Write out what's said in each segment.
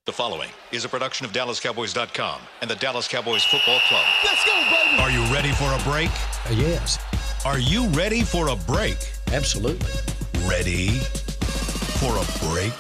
The following is a production of DallasCowboys.com and the Dallas Cowboys Football Club. Let's go, baby! Are you ready for a break? Yes. Are you ready for a break? Absolutely. Ready for a break?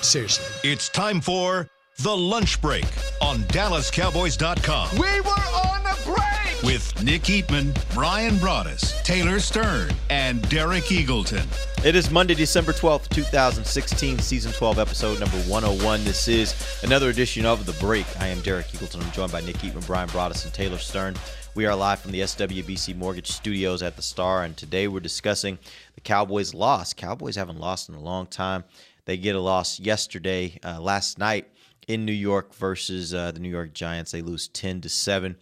Seriously. It's time for The Lunch Break on DallasCowboys.com. We were on a break! With Nick Eatman, Brian Broaddus, Taylor Stern, and Derek Eagleton. It is Monday, December 12th, 2016, Season 12, Episode number 101. This is another edition of The Break. I am Derek Eagleton. I'm joined by Nick Eatman, Brian Broaddus, and Taylor Stern. We are live from the SWBC Mortgage Studios at the Star, and today we're discussing the Cowboys' loss. Cowboys haven't lost in a long time. They get a loss last night in New York versus the New York Giants. They lose 10-7.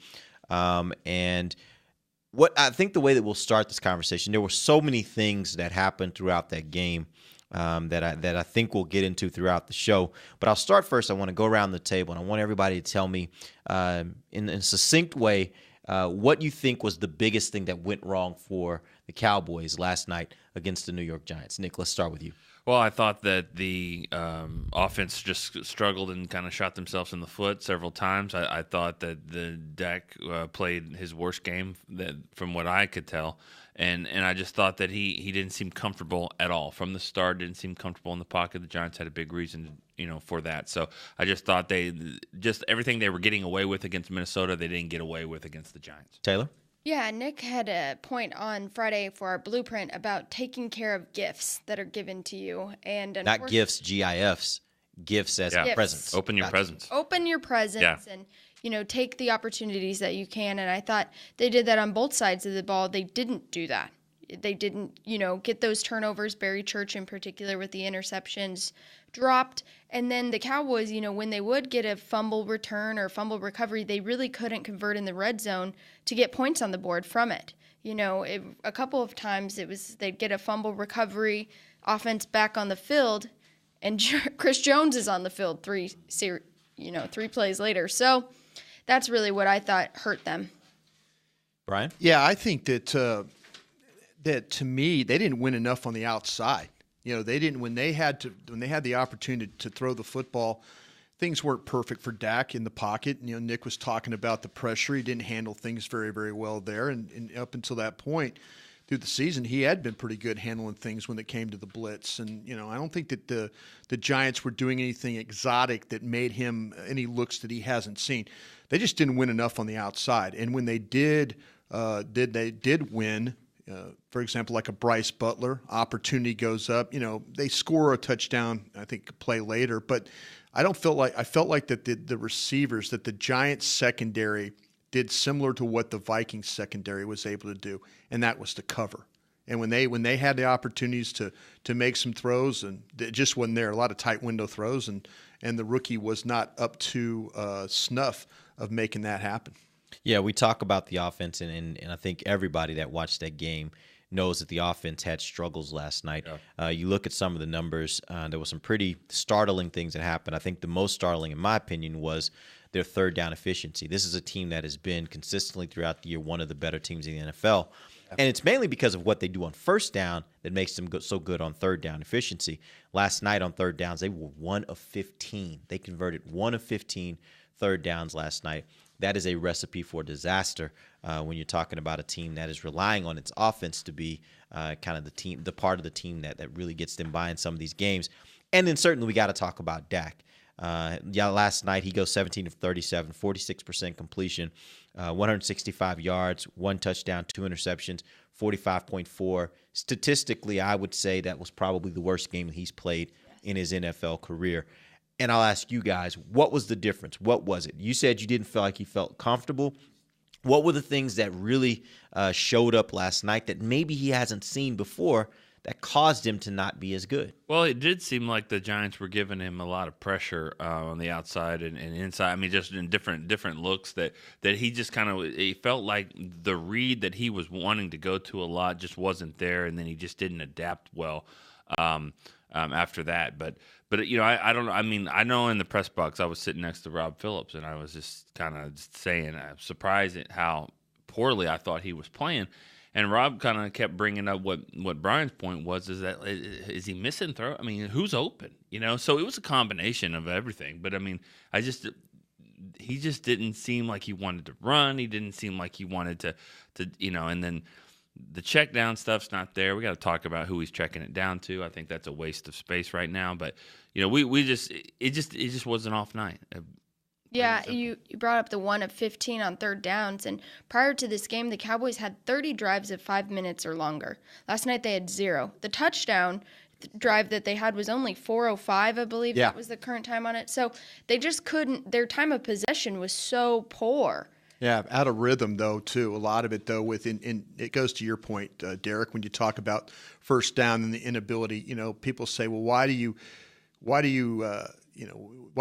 And what I think the way that we'll start this conversation, there were so many things that happened throughout that game that I think we'll get into throughout the show. But I'll start first. I want to go around the table, and I want everybody to tell me in a succinct way what you think was the biggest thing that went wrong for the Cowboys last night against the New York Giants. Nick, let's start with you. Well, I thought that the offense just struggled and kind of shot themselves in the foot several times. I thought that the Dak played his worst game from what I could tell, and I just thought that he didn't seem comfortable at all from the start. Didn't seem comfortable in the pocket. The Giants had a big reason, for that. So I just thought everything they were getting away with against Minnesota, they didn't get away with against the Giants. Taylor? Yeah, Nick had a point on Friday for our blueprint about taking care of gifts that are given to you. And not gifts, GIFs, gifts as presents. Open your presents. Open your presents and, take the opportunities that you can. And I thought they did that on both sides of the ball. They didn't do that. They didn't, get those turnovers, Barry Church in particular with the interceptions dropped. And then the Cowboys, when they would get a fumble return or fumble recovery, they really couldn't convert in the red zone to get points on the board from it. A couple of times they'd get a fumble recovery, offense back on the field, and Chris Jones is on the field three plays later. So that's really what I thought hurt them. Brian? Yeah, I think that to me, they didn't win enough on the outside. They didn't when they had the opportunity to throw the football. Things weren't perfect for Dak in the pocket. Nick was talking about the pressure. He didn't handle things very, very well there. And up until that point through the season, he had been pretty good handling things when it came to the blitz. And, I don't think that the Giants were doing anything exotic that made him any looks that he hasn't seen. They just didn't win enough on the outside. And when they did win, for example, like a Bryce Butler, opportunity goes up. They score a touchdown, I think, a play later. But I felt like that the receivers, that the Giants secondary did similar to what the Vikings secondary was able to do, and that was to cover. And when they had the opportunities to make some throws, and it just wasn't there, a lot of tight window throws, and the rookie was not up to snuff of making that happen. Yeah, we talk about the offense, and I think everybody that watched that game knows that the offense had struggles last night. Yeah. You look at some of the numbers, there were some pretty startling things that happened. I think the most startling, in my opinion, was their third down efficiency. This is a team that has been consistently throughout the year one of the better teams in the NFL. And it's mainly because of what they do on first down that makes them so good on third down efficiency. Last night on third downs, they were 1 of 15. They converted 1 of 15 third downs last night. That is a recipe for disaster when you're talking about a team that is relying on its offense to be kind of the part of the team that really gets them by in some of these games. And then certainly we got to talk about Dak. Last night he goes 17 of 37, 46% completion, 165 yards, 1 touchdown, 2 interceptions, 45.4. Statistically, I would say that was probably the worst game he's played in his NFL career. And I'll ask you guys, what was the difference? What was it? You said you didn't feel like you felt comfortable. What were the things that really showed up last night that maybe he hasn't seen before that caused him to not be as good? Well, it did seem like the Giants were giving him a lot of pressure on the outside and inside. I mean, just in different looks that he just kind of – it felt like the read that he was wanting to go to a lot just wasn't there, and then he just didn't adapt well after that. But I don't know. I mean, I know in the press box I was sitting next to Rob Phillips, and I was just kind of saying I'm surprised at how poorly I thought he was playing. And Rob kind of kept bringing up what Brian's point was, is that is he missing throw? I mean, who's open? So it was a combination of everything. But I mean, he just didn't seem like he wanted to run. He didn't seem like he wanted to and then the check down stuff's not there. We got to talk about who he's checking it down to. I think that's a waste of space right now. But it just was an off night. Yeah, you brought up the 1 of 15 on third downs, and prior to this game, the Cowboys had 30 drives of 5 minutes or longer. Last night they had 0. The touchdown drive that they had was only 4:05, I believe. Yeah. That was the current time on it. So they just couldn't. Their time of possession was so poor. Yeah, out of rhythm though too. A lot of it though and it goes to your point, Derek, when you talk about first down and the inability. People say, well, why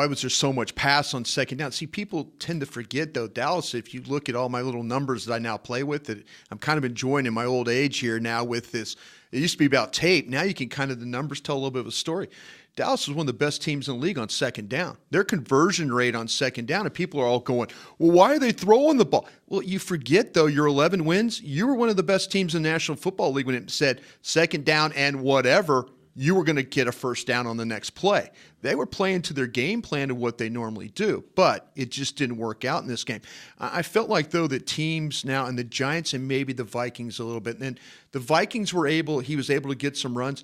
was there so much pass on second down? See, people tend to forget though, Dallas. If you look at all my little numbers that I now play with, that I'm kind of enjoying in my old age here now with this. It used to be about tape. Now you can the numbers tell a little bit of a story. Dallas was one of the best teams in the league on second down. Their conversion rate on second down, and people are all going, well, why are they throwing the ball? Well, you forget, though, your 11 wins, you were one of the best teams in the National Football League when it said second down and whatever, you were going to get a first down on the next play. They were playing to their game plan of what they normally do, but it just didn't work out in this game. I felt like, though, that teams now, and the Giants and maybe the Vikings a little bit, and then the Vikings he was able to get some runs.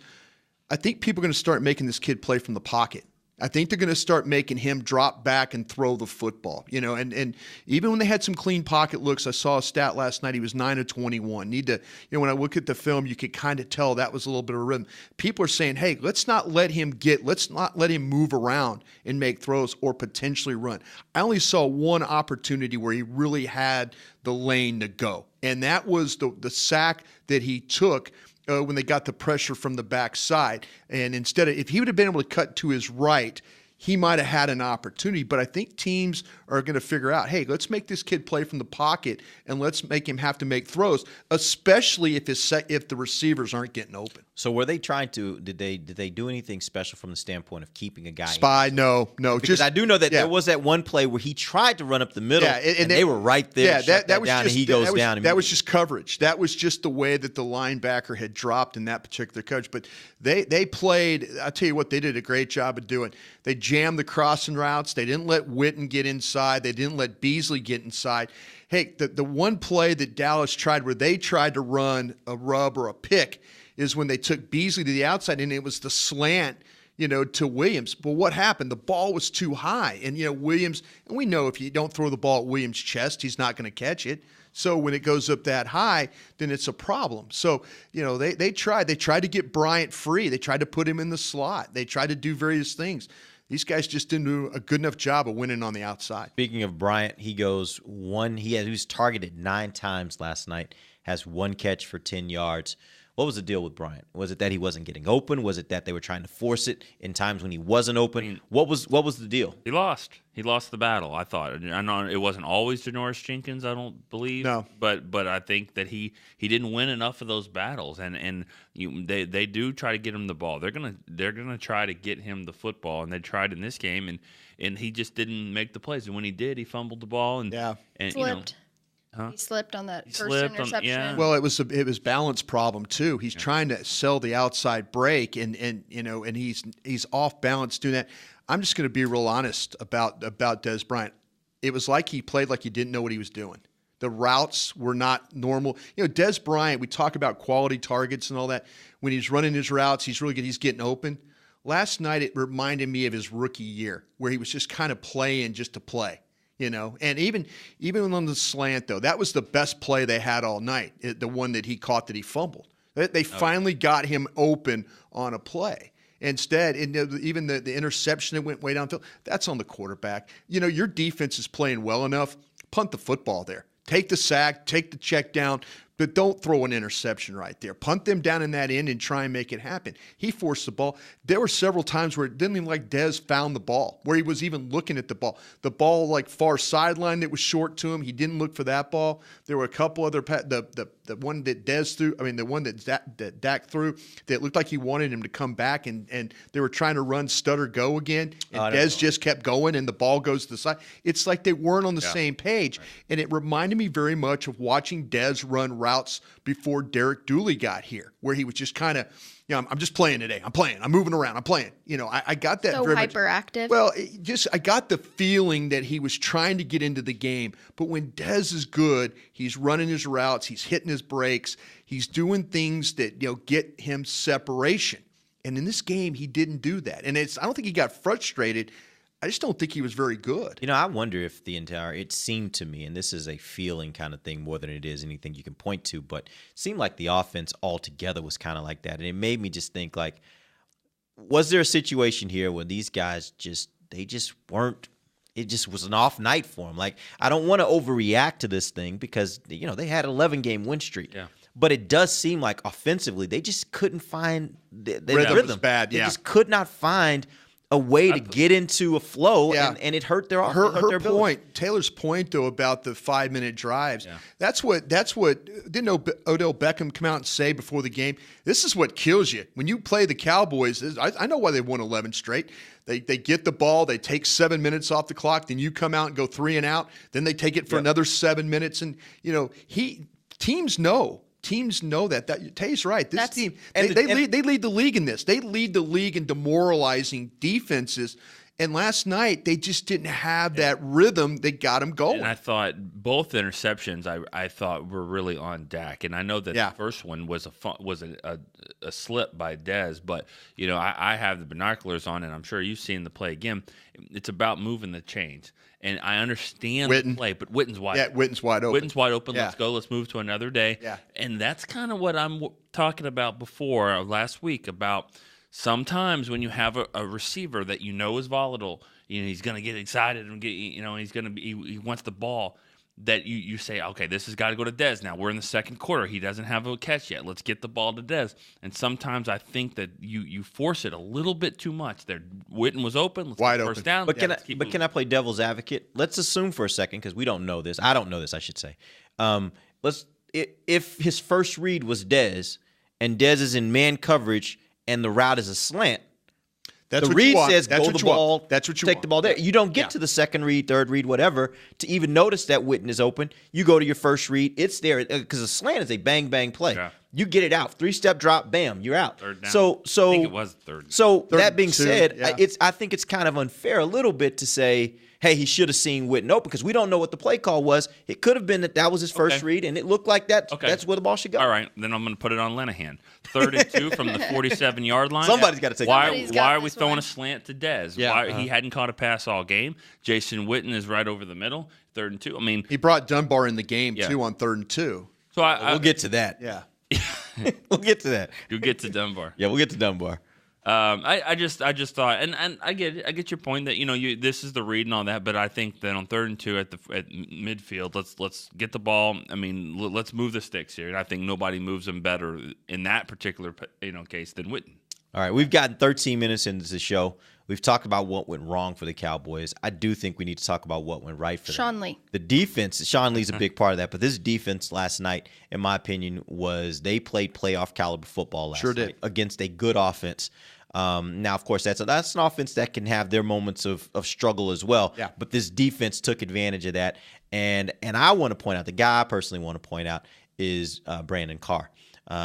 I think people are going to start making this kid play from the pocket. I think they're going to start making him drop back and throw the football. And even when they had some clean pocket looks, I saw a stat last night. He was 9 of 21. When I look at the film, you could kind of tell that was a little bit of a rhythm. People are saying, hey, let's not let him move around and make throws or potentially run. I only saw one opportunity where he really had the lane to go, and that was the sack that he took when they got the pressure from the backside. And if he would have been able to cut to his right, he might have had an opportunity. But I think teams are going to figure out, hey, let's make this kid play from the pocket and let's make him have to make throws, especially if the receivers aren't getting open. So were they trying to? Did they do anything special from the standpoint of keeping a guy? Spy? No. Because I do know that there was that one play where he tried to run up the middle, and they were right there. Yeah, that was down, just, and he goes down. That was just coverage. That was just the way that the linebacker had dropped in that particular coverage. But they played. I tell you what, they did a great job of doing. They jammed the crossing routes. They didn't let Witten get inside. They didn't let Beasley get inside. Hey, the one play that Dallas tried where they tried to run a rub or a pick is when they took Beasley to the outside, and it was the slant, to Williams. But what happened? The ball was too high. And, Williams, and we know if you don't throw the ball at Williams' chest, he's not going to catch it. So when it goes up that high, then it's a problem. So, they tried. They tried to get Bryant free. They tried to put him in the slot. They tried to do various things. These guys just didn't do a good enough job of winning on the outside. Speaking of Bryant, he was targeted 9 times last night, has 1 catch for 10 yards. What was the deal with Bryant? Was it that he wasn't getting open? Was it that they were trying to force it in times when he wasn't open? What was the deal? He lost. He lost the battle, I thought. I know it wasn't always Janoris Jenkins, I don't believe. No. But I think that he didn't win enough of those battles, and they do try to get him the ball. They're gonna try to get him the football, and they tried in this game, and he just didn't make the plays. And when he did, he fumbled the ball and Slipped. Huh? He slipped on that first slipped interception. yeah. Well, it was balance problem too. He's trying to sell the outside break, and he's off balance doing that. I'm just going to be real honest about Des Bryant. It was like he played like he didn't know what he was doing. The routes were not normal. Des Bryant, we talk about quality targets and all that. When he's running his routes, he's really good. He's getting open. Last night, it reminded me of his rookie year, where he was just kind of playing just to play. And even on the slant, though, that was the best play they had all night, the one that he caught that he fumbled. They finally got him open on a play. Instead, even the interception that went way downfield, that's on the quarterback. Your defense is playing well enough. Punt the football there. Take the sack, take the check down, but don't throw an interception right there. Punt them down in that end and try and make it happen. He forced the ball. There were several times where it didn't even like Dez found the ball, where he was even looking at the ball. The ball far sideline that was short to him, he didn't look for that ball. There were a couple other the the one that Dez threw, the one that Dak threw, that looked like he wanted him to come back, and they were trying to run stutter go again, and Dez just kept going, and the ball goes to the side. It's like they weren't on the same page, and it reminded me very much of watching Dez run routes before Derek Dooley got here, where he was just kind of, I'm just playing today. I'm moving around. I'm playing. I got that so very hyperactive. much. Well, I got the feeling that he was trying to get into the game. But when Dez is good, he's running his routes. He's hitting his breaks. He's doing things that get him separation. And in this game, he didn't do that. And I don't think he got frustrated. I just don't think he was very good. I wonder if it seemed to me, and this is a feeling kind of thing more than it is anything you can point to, but it seemed like the offense altogether was kind of like that. And it made me just think, like, was there a situation here where these guys they just weren't, it just was an off night for them? Like, I don't want to overreact to this thing because, they had an 11-game win streak. Yeah. But it does seem like offensively, they just couldn't find the Rhythm was bad, They just could not find a way to get into a flow, and it hurt their her point. Taylor's point, though, about the 5-minute drives. Yeah. That's what didn't Odell Beckham come out and say before the game? This is what kills you when you play the Cowboys. I know why they won 11 straight. They get the ball, they take 7 minutes off the clock, then you come out and go 3 and out, then they take it for another 7 minutes, and teams know. Teams know that. Tay's right. This team, they lead the league in this. They lead the league in demoralizing defenses. And last night, they just didn't have that rhythm that got them going. And I thought both interceptions I thought were really on Dak. And I know that the first one was a slip by Dez. But, I have the binoculars on, and I'm sure you've seen the play again. It's about moving the chains. And I understand the play, but Witten's wide open. Witten's wide open. Witten's wide open. Yeah. Let's go. Let's move to another day. Yeah. And that's kind of what I'm talking about before last week about sometimes when you have a receiver that is volatile, he's going to get excited and he wants the ball. That you say, okay, this has got to go to Dez now. We're in the second quarter. He doesn't have a catch yet. Let's get the ball to Dez. And sometimes I think that you force it a little bit too much. Witten was open. Let's wide get open. First down. But can I play devil's advocate? Let's assume for a second, because we don't know this. I don't know this, I should say. If his first read was Dez, and Dez is in man coverage, and the route is a slant. That's the what you read want. says That's go what the you want. ball, That's what you take want. the ball there. You don't get to the second read, third read, whatever, to even notice that Witten is open. You go to your first read. It's there because a slant is a bang, bang play. Yeah. You get it out. 3-step drop, bam, you're out. Third down. So I think it was third. So that being and 2, said, yeah. I think it's kind of unfair a little bit to say, hey, he should have seen Witten open, because we don't know what the play call was. It could have been that was his first read, and it looked like that. Okay. That's where the ball should go. All right, then I'm going to put it on Lenahan. 3rd and 2 from the 47-yard line. Somebody's got to take Why it. are we throwing a slant to Dez? Yeah. He hadn't caught a pass all game. Jason Witten is right over the middle. 3rd and 2. I mean, He brought Dunbar in the game, too, on 3rd and 2. so We'll get to that. Yeah. We'll get to that. You'll get to Dunbar. Yeah, we'll get to Dunbar. I just thought, and I get your point that this is the read and all that, but I think that on 3rd and 2 at midfield, let's get the ball. I mean, let's move the sticks here, and I think nobody moves them better in that particular case than Witten. All right, we've gotten 13 minutes into the show. We've talked about what went wrong for the Cowboys. I do think we need to talk about what went right for them. Sean Lee. The defense, Sean Lee's a big part of that, but this defense last night, in my opinion, they played playoff caliber football last night against a good offense. Now, of course, that's an offense that can have their moments of struggle as well. Yeah. But this defense took advantage of that. And I want to point out, the guy I personally want to point out is Brandon Carr.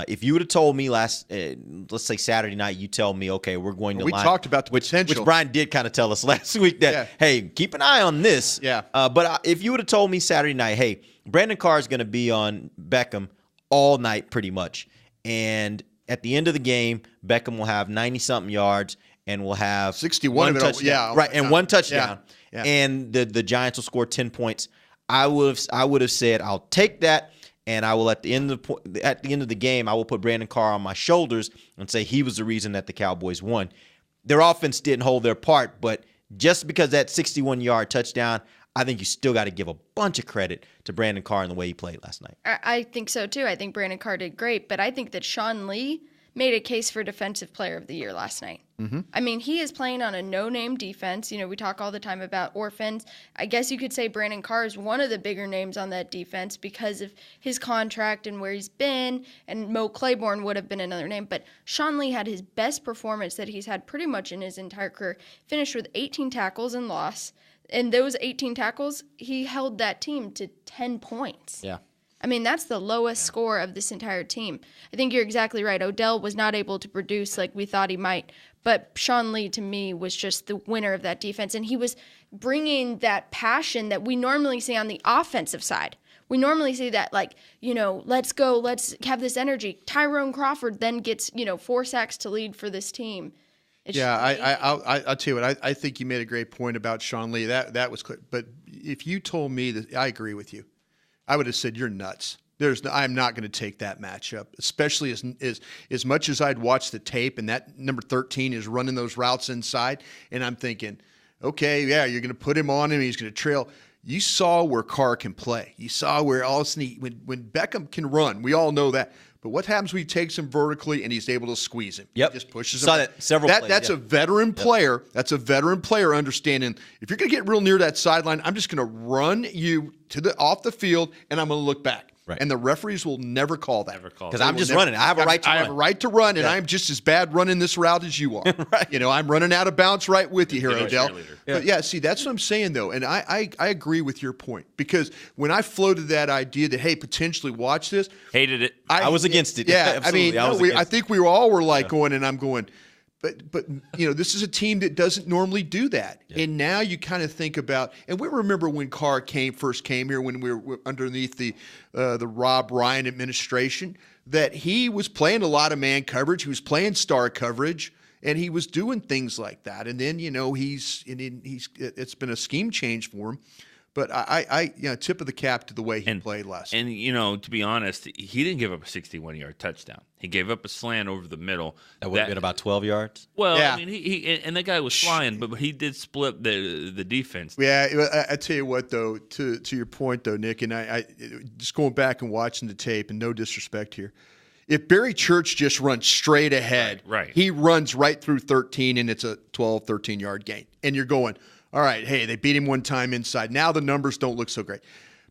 If you would have told me let's say Saturday night, you tell me, okay, we're going to We talked about the potential. which Brian did kind of tell us last week that, hey, keep an eye on this. Yeah. But if you would have told me Saturday night, hey, Brandon Carr is going to be on Beckham all night pretty much. And at the end of the game, Beckham will have 90-something yards and will have 61 one of it. touchdown. Right, and one touchdown. Yeah. And the Giants will score 10 points. I would have said, I'll take that. And I will at the end of the game, I will put Brandon Carr on my shoulders and say he was the reason that the Cowboys won. Their offense didn't hold their part, but just because that 61-yard touchdown, I think you still got to give a bunch of credit to Brandon Carr and the way he played last night. I think so too. I think Brandon Carr did great, but I think that Sean Lee made a case for Defensive Player of the Year last night. Mm-hmm. I mean, he is playing on a no-name defense. You know, we talk all the time about orphans. I guess you could say Brandon Carr is one of the bigger names on that defense because of his contract and where he's been, and Mo Claiborne would have been another name. But Sean Lee had his best performance that he's had pretty much in his entire career, finished with 18 tackles and loss. In those 18 tackles, he held that team to 10 points. Yeah. I mean, that's the lowest score of this entire team. I think you're exactly right. Odell was not able to produce like we thought he might, but Sean Lee, to me, was just the winner of that defense, and he was bringing that passion that we normally see on the offensive side. We normally see that, like, you know, let's go, let's have this energy. Tyrone Crawford then gets, 4 sacks to lead for this team. I'll tell you what. I think you made a great point about Sean Lee. That was clear. But if you told me that, I agree with you. I would have said you're nuts. I'm not going to take that matchup, especially as much as I'd watched the tape and that number 13 is running those routes inside, and I'm thinking, okay, yeah, you're going to put him on him, he's going to trail. You saw where Carr can play. You saw where all of a sudden when Beckham can run, we all know that. But what happens when he takes him vertically and he's able to squeeze him? Yep. He just pushes Saw him. that several plays, That's yeah. a veteran player. That's a veteran player understanding if you're going to get real near that sideline, I'm just going to run you off the field and I'm going to look back. Right. And the referees will never call that. Because I'm just running. I have a right to run. I have a right to run, and I'm just as bad running this route as you are. Right. You know, I'm running out of bounds right with you here, You're a Odell. cheerleader. But yeah, see, that's what I'm saying, though. And I agree with your point. Because when I floated that idea that, hey, potentially watch this. Hated it. I was against it. Yeah, I mean, Absolutely. I think we all were like going, and I'm going, but this is a team that doesn't normally do that. Yeah. And now you kind of think about, and we remember when Carr first came here when we were underneath the Rob Ryan administration, that he was playing a lot of man coverage, he was playing star coverage, and he was doing things like that. And then it's been a scheme change for him. But I tip of the cap to the way he played last night. And, to be honest, he didn't give up a 61-yard touchdown. He gave up a slant over the middle. That would have been about 12 yards. Well, yeah. I mean, he and that guy was flying, but he did split the defense. Yeah, I tell you what, though, to your point, though, Nick, and I just going back and watching the tape, and no disrespect here, if Barry Church just runs straight ahead, right. He runs right through 13, and it's a 12, 13-yard gain. And you're going, all right, hey, they beat him one time inside. Now the numbers don't look so great.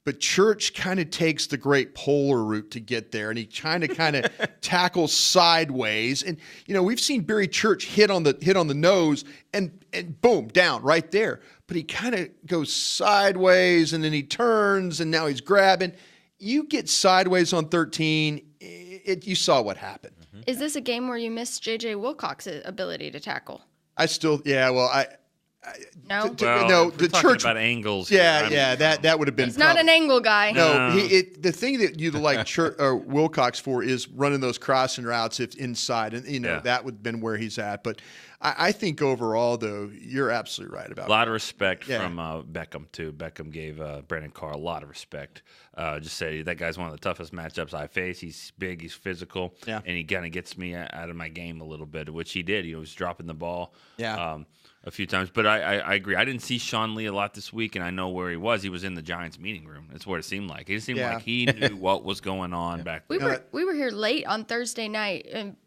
But Church kind of takes the great polar route to get there, and he kind of tackles sideways. And we've seen Barry Church hit on the nose, and boom, down right there. But he kind of goes sideways, and then he turns, and now he's grabbing. You get sideways on 13, you saw what happened. Is this a game where you miss J.J. Wilcox's ability to tackle? No. Well, the talking Church about angles. that would have been. He's not an angle guy. No, the thing that you'd like Wilcox for is running those crossing routes if inside, and that would have been where he's at. But I think overall, though, you're absolutely right about a lot of respect Yeah. from Beckham too. Beckham gave Brandon Carr a lot of respect. Just say that guy's one of the toughest matchups I face. He's big, he's physical, and he kind of gets me out of my game a little bit, which he did. He was dropping the ball. A few times, but I agree. I didn't see Sean Lee a lot this week, and I know where he was. He was in the Giants meeting room. That's what it seemed like. It seemed like he knew what was going on back there. We were here late on Thursday night, and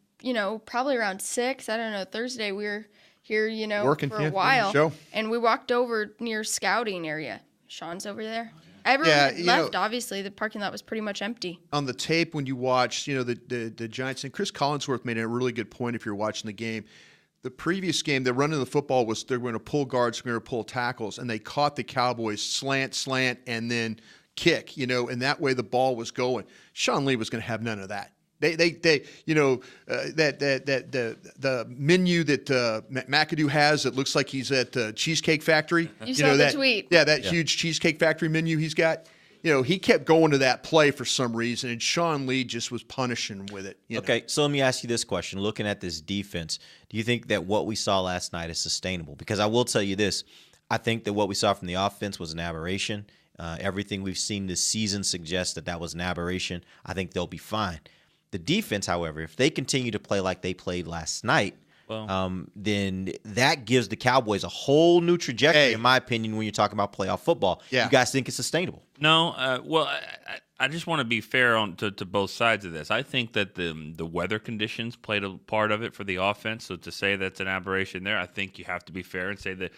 probably around 6. I don't know. Thursday we were here, Working, for yeah, a while, show. and we walked over near scouting area. Sean's over there. Everyone had left. Obviously, the parking lot was pretty much empty. On the tape, when you watch, the Giants, and Chris Collinsworth made a really good point if you're watching the game. The previous game, the run of the football was they're going to pull guards, they're going to pull tackles, and they caught the Cowboys slant, and then kick, and that way the ball was going. Sean Lee was going to have none of that. The menu that McAdoo has that looks like he's at the Cheesecake Factory. You saw the tweet. Yeah, that huge Cheesecake Factory menu he's got. He kept going to that play for some reason, and Sean Lee just was punishing with it. Okay, so let me ask you this question. Looking at this defense, do you think that what we saw last night is sustainable? Because I will tell you this. I think that what we saw from the offense was an aberration. Everything we've seen this season suggests that was an aberration. I think they'll be fine. The defense, however, if they continue to play like they played last night, then that gives the Cowboys a whole new trajectory, in my opinion, when you're talking about playoff football. Yeah. You guys think it's sustainable? No, I just want to be fair to both sides of this. I think that the weather conditions played a part of it for the offense. So to say that's an aberration there, I think you have to be fair and say that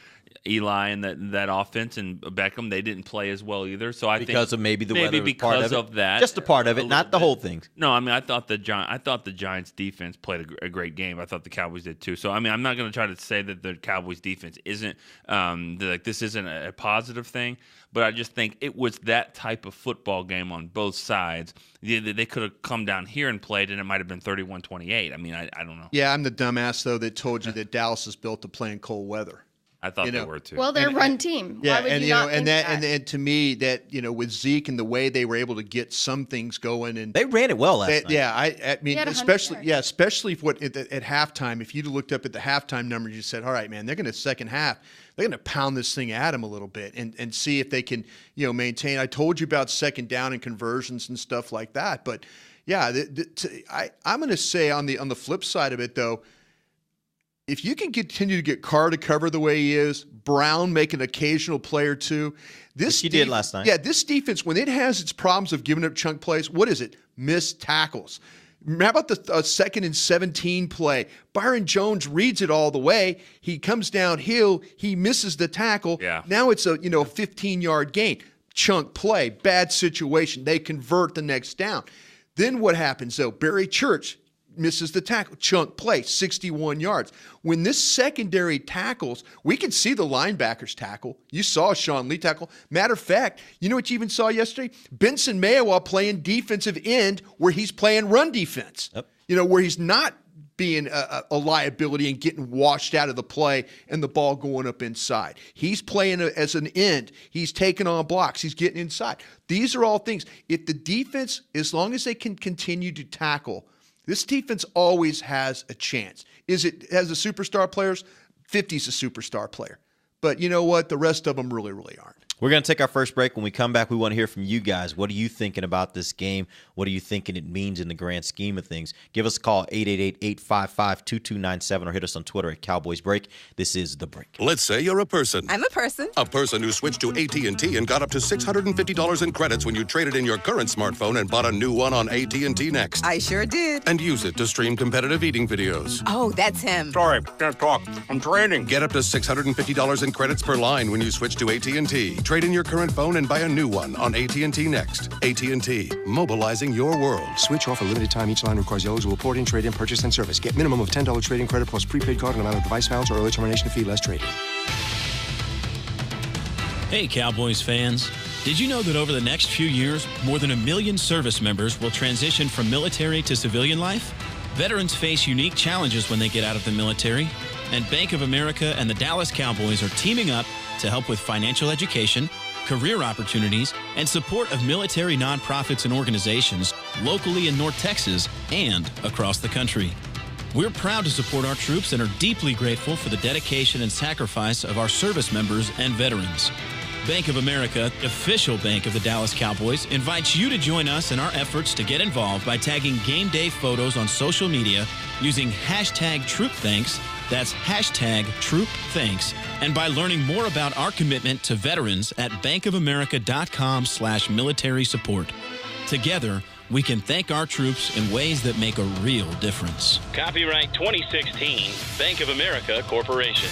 Eli and that offense and Beckham, they didn't play as well either. So I think because of maybe the weather was because part of it. of that, just a part of it, not the whole thing. No, I mean I thought the Giants defense played a great game. I thought the Cowboys did too. So I mean I'm not going to try to say that the Cowboys defense isn't like this isn't a positive thing, but I just think it was that type of football game on both sides. They could have come down here and played, and it might have been 31-28. I mean I don't know. Yeah, I'm the dumbass though that told you that Dallas is built to play in cold weather. I thought they were too. Well, they're a run team. Yeah, Why would and you not and think that and to me that with Zeke and the way they were able to get some things going and They ran it well last night. Yeah, I mean He had 100 especially yards. especially if at halftime. If you'd looked up at the halftime numbers, you said, "All right, man, they're going to second half. They're going to pound this thing at them a little bit and see if they can maintain." I told you about second down and conversions and stuff like that, but yeah, I'm going to say on the flip side of it though. If you can continue to get Carr to cover the way he is, Brown make an occasional play or two. He did last night. Yeah, this defense, when it has its problems of giving up chunk plays, what is it? Missed tackles. How about the 2nd and 17 play? Byron Jones reads it all the way. He comes downhill. He misses the tackle. Yeah. Now it's a 15-yard gain. Chunk play. Bad situation. They convert the next down. Then what happens, though? Barry Church misses the tackle. Chunk play, 61 yards. When this secondary tackles, we can see the linebackers tackle. You saw Sean Lee tackle. Matter of fact, you know what you even saw yesterday? Benson Mayowa playing defensive end where he's playing run defense. Yep. Where he's not being a liability and getting washed out of the play and the ball going up inside. He's playing as an end. He's taking on blocks. He's getting inside. These are all things. If the defense, as long as they can continue to tackle, this defense always has a chance. Is it has the superstar players? 50's a superstar player. But you know what? The rest of them really, really aren't. We're going to take our first break. When we come back, we want to hear from you guys. What are you thinking about this game? What are you thinking it means in the grand scheme of things? Give us a call, 888-855-2297, or hit us on Twitter at Cowboys Break. This is The Break. Let's say you're a person. I'm a person. A person who switched to AT&T and got up to $650 in credits when you traded in your current smartphone and bought a new one on AT&T Next. I sure did. And use it to stream competitive eating videos. Oh, that's him. Sorry, can't talk. I'm training. Get up to $650 in credits per line when you switch to AT&T. Trade in your current phone and buy a new one on AT&T Next. AT&T, mobilizing your world. Switch off a limited time. Each line requires eligible port-in, trade-in, purchase, and service. Get minimum of $10 trade-in credit plus prepaid card and amount of device balance or early termination fee less trade-in. Hey, Cowboys fans. Did you know that over the next few years, more than 1 million service members will transition from military to civilian life? Veterans face unique challenges when they get out of the military, and Bank of America and the Dallas Cowboys are teaming up to help with financial education, career opportunities, and support of military nonprofits and organizations locally in North Texas and across the country. We're proud to support our troops and are deeply grateful for the dedication and sacrifice of our service members and veterans. Bank of America, official bank of the Dallas Cowboys, invites you to join us in our efforts to get involved by tagging game day photos on social media using #TroopThanks. That's #TroopThanks. And by learning more about our commitment to veterans at bankofamerica.com/military support. Together, we can thank our troops in ways that make a real difference. Copyright 2016, Bank of America Corporation.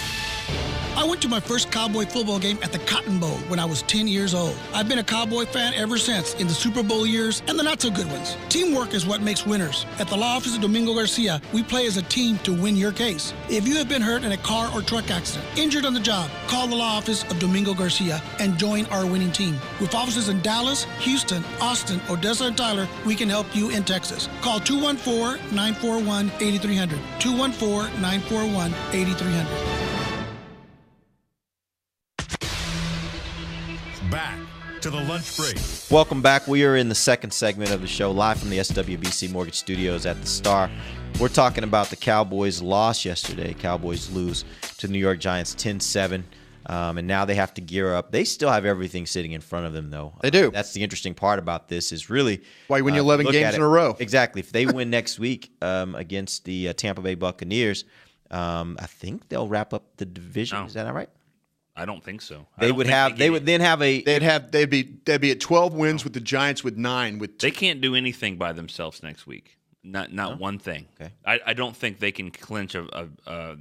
I went to my first Cowboy football game at the Cotton Bowl when I was 10 years old. I've been a Cowboy fan ever since, in the Super Bowl years and the not-so-good ones. Teamwork is what makes winners. At the law office of Domingo Garcia, we play as a team to win your case. If you have been hurt in a car or truck accident, injured on the job, call the law office of Domingo Garcia and join our winning team. With offices in Dallas, Houston, Austin, Odessa, and Tyler, we can help you in Texas. Call 214-941-8300. 214-941-8300. Back to the lunch break. Welcome back. We are in the second segment of the show, live from the SWBC Mortgage Studios at the Star. We're talking about the Cowboys' loss yesterday. Cowboys lose to the New York Giants 10-7, and now they have to gear up. They still have everything sitting in front of them, though. They do. That's the interesting part about this is really why you win 11 games in a row. Exactly. If they win next week against the Tampa Bay Buccaneers, I think they'll wrap up the division. No. Is that all right? I don't think so. They would then have a. They'd be at 12 wins with the Giants with 9. They can't do anything by themselves next week. Not one thing. Okay. I don't think they can clinch the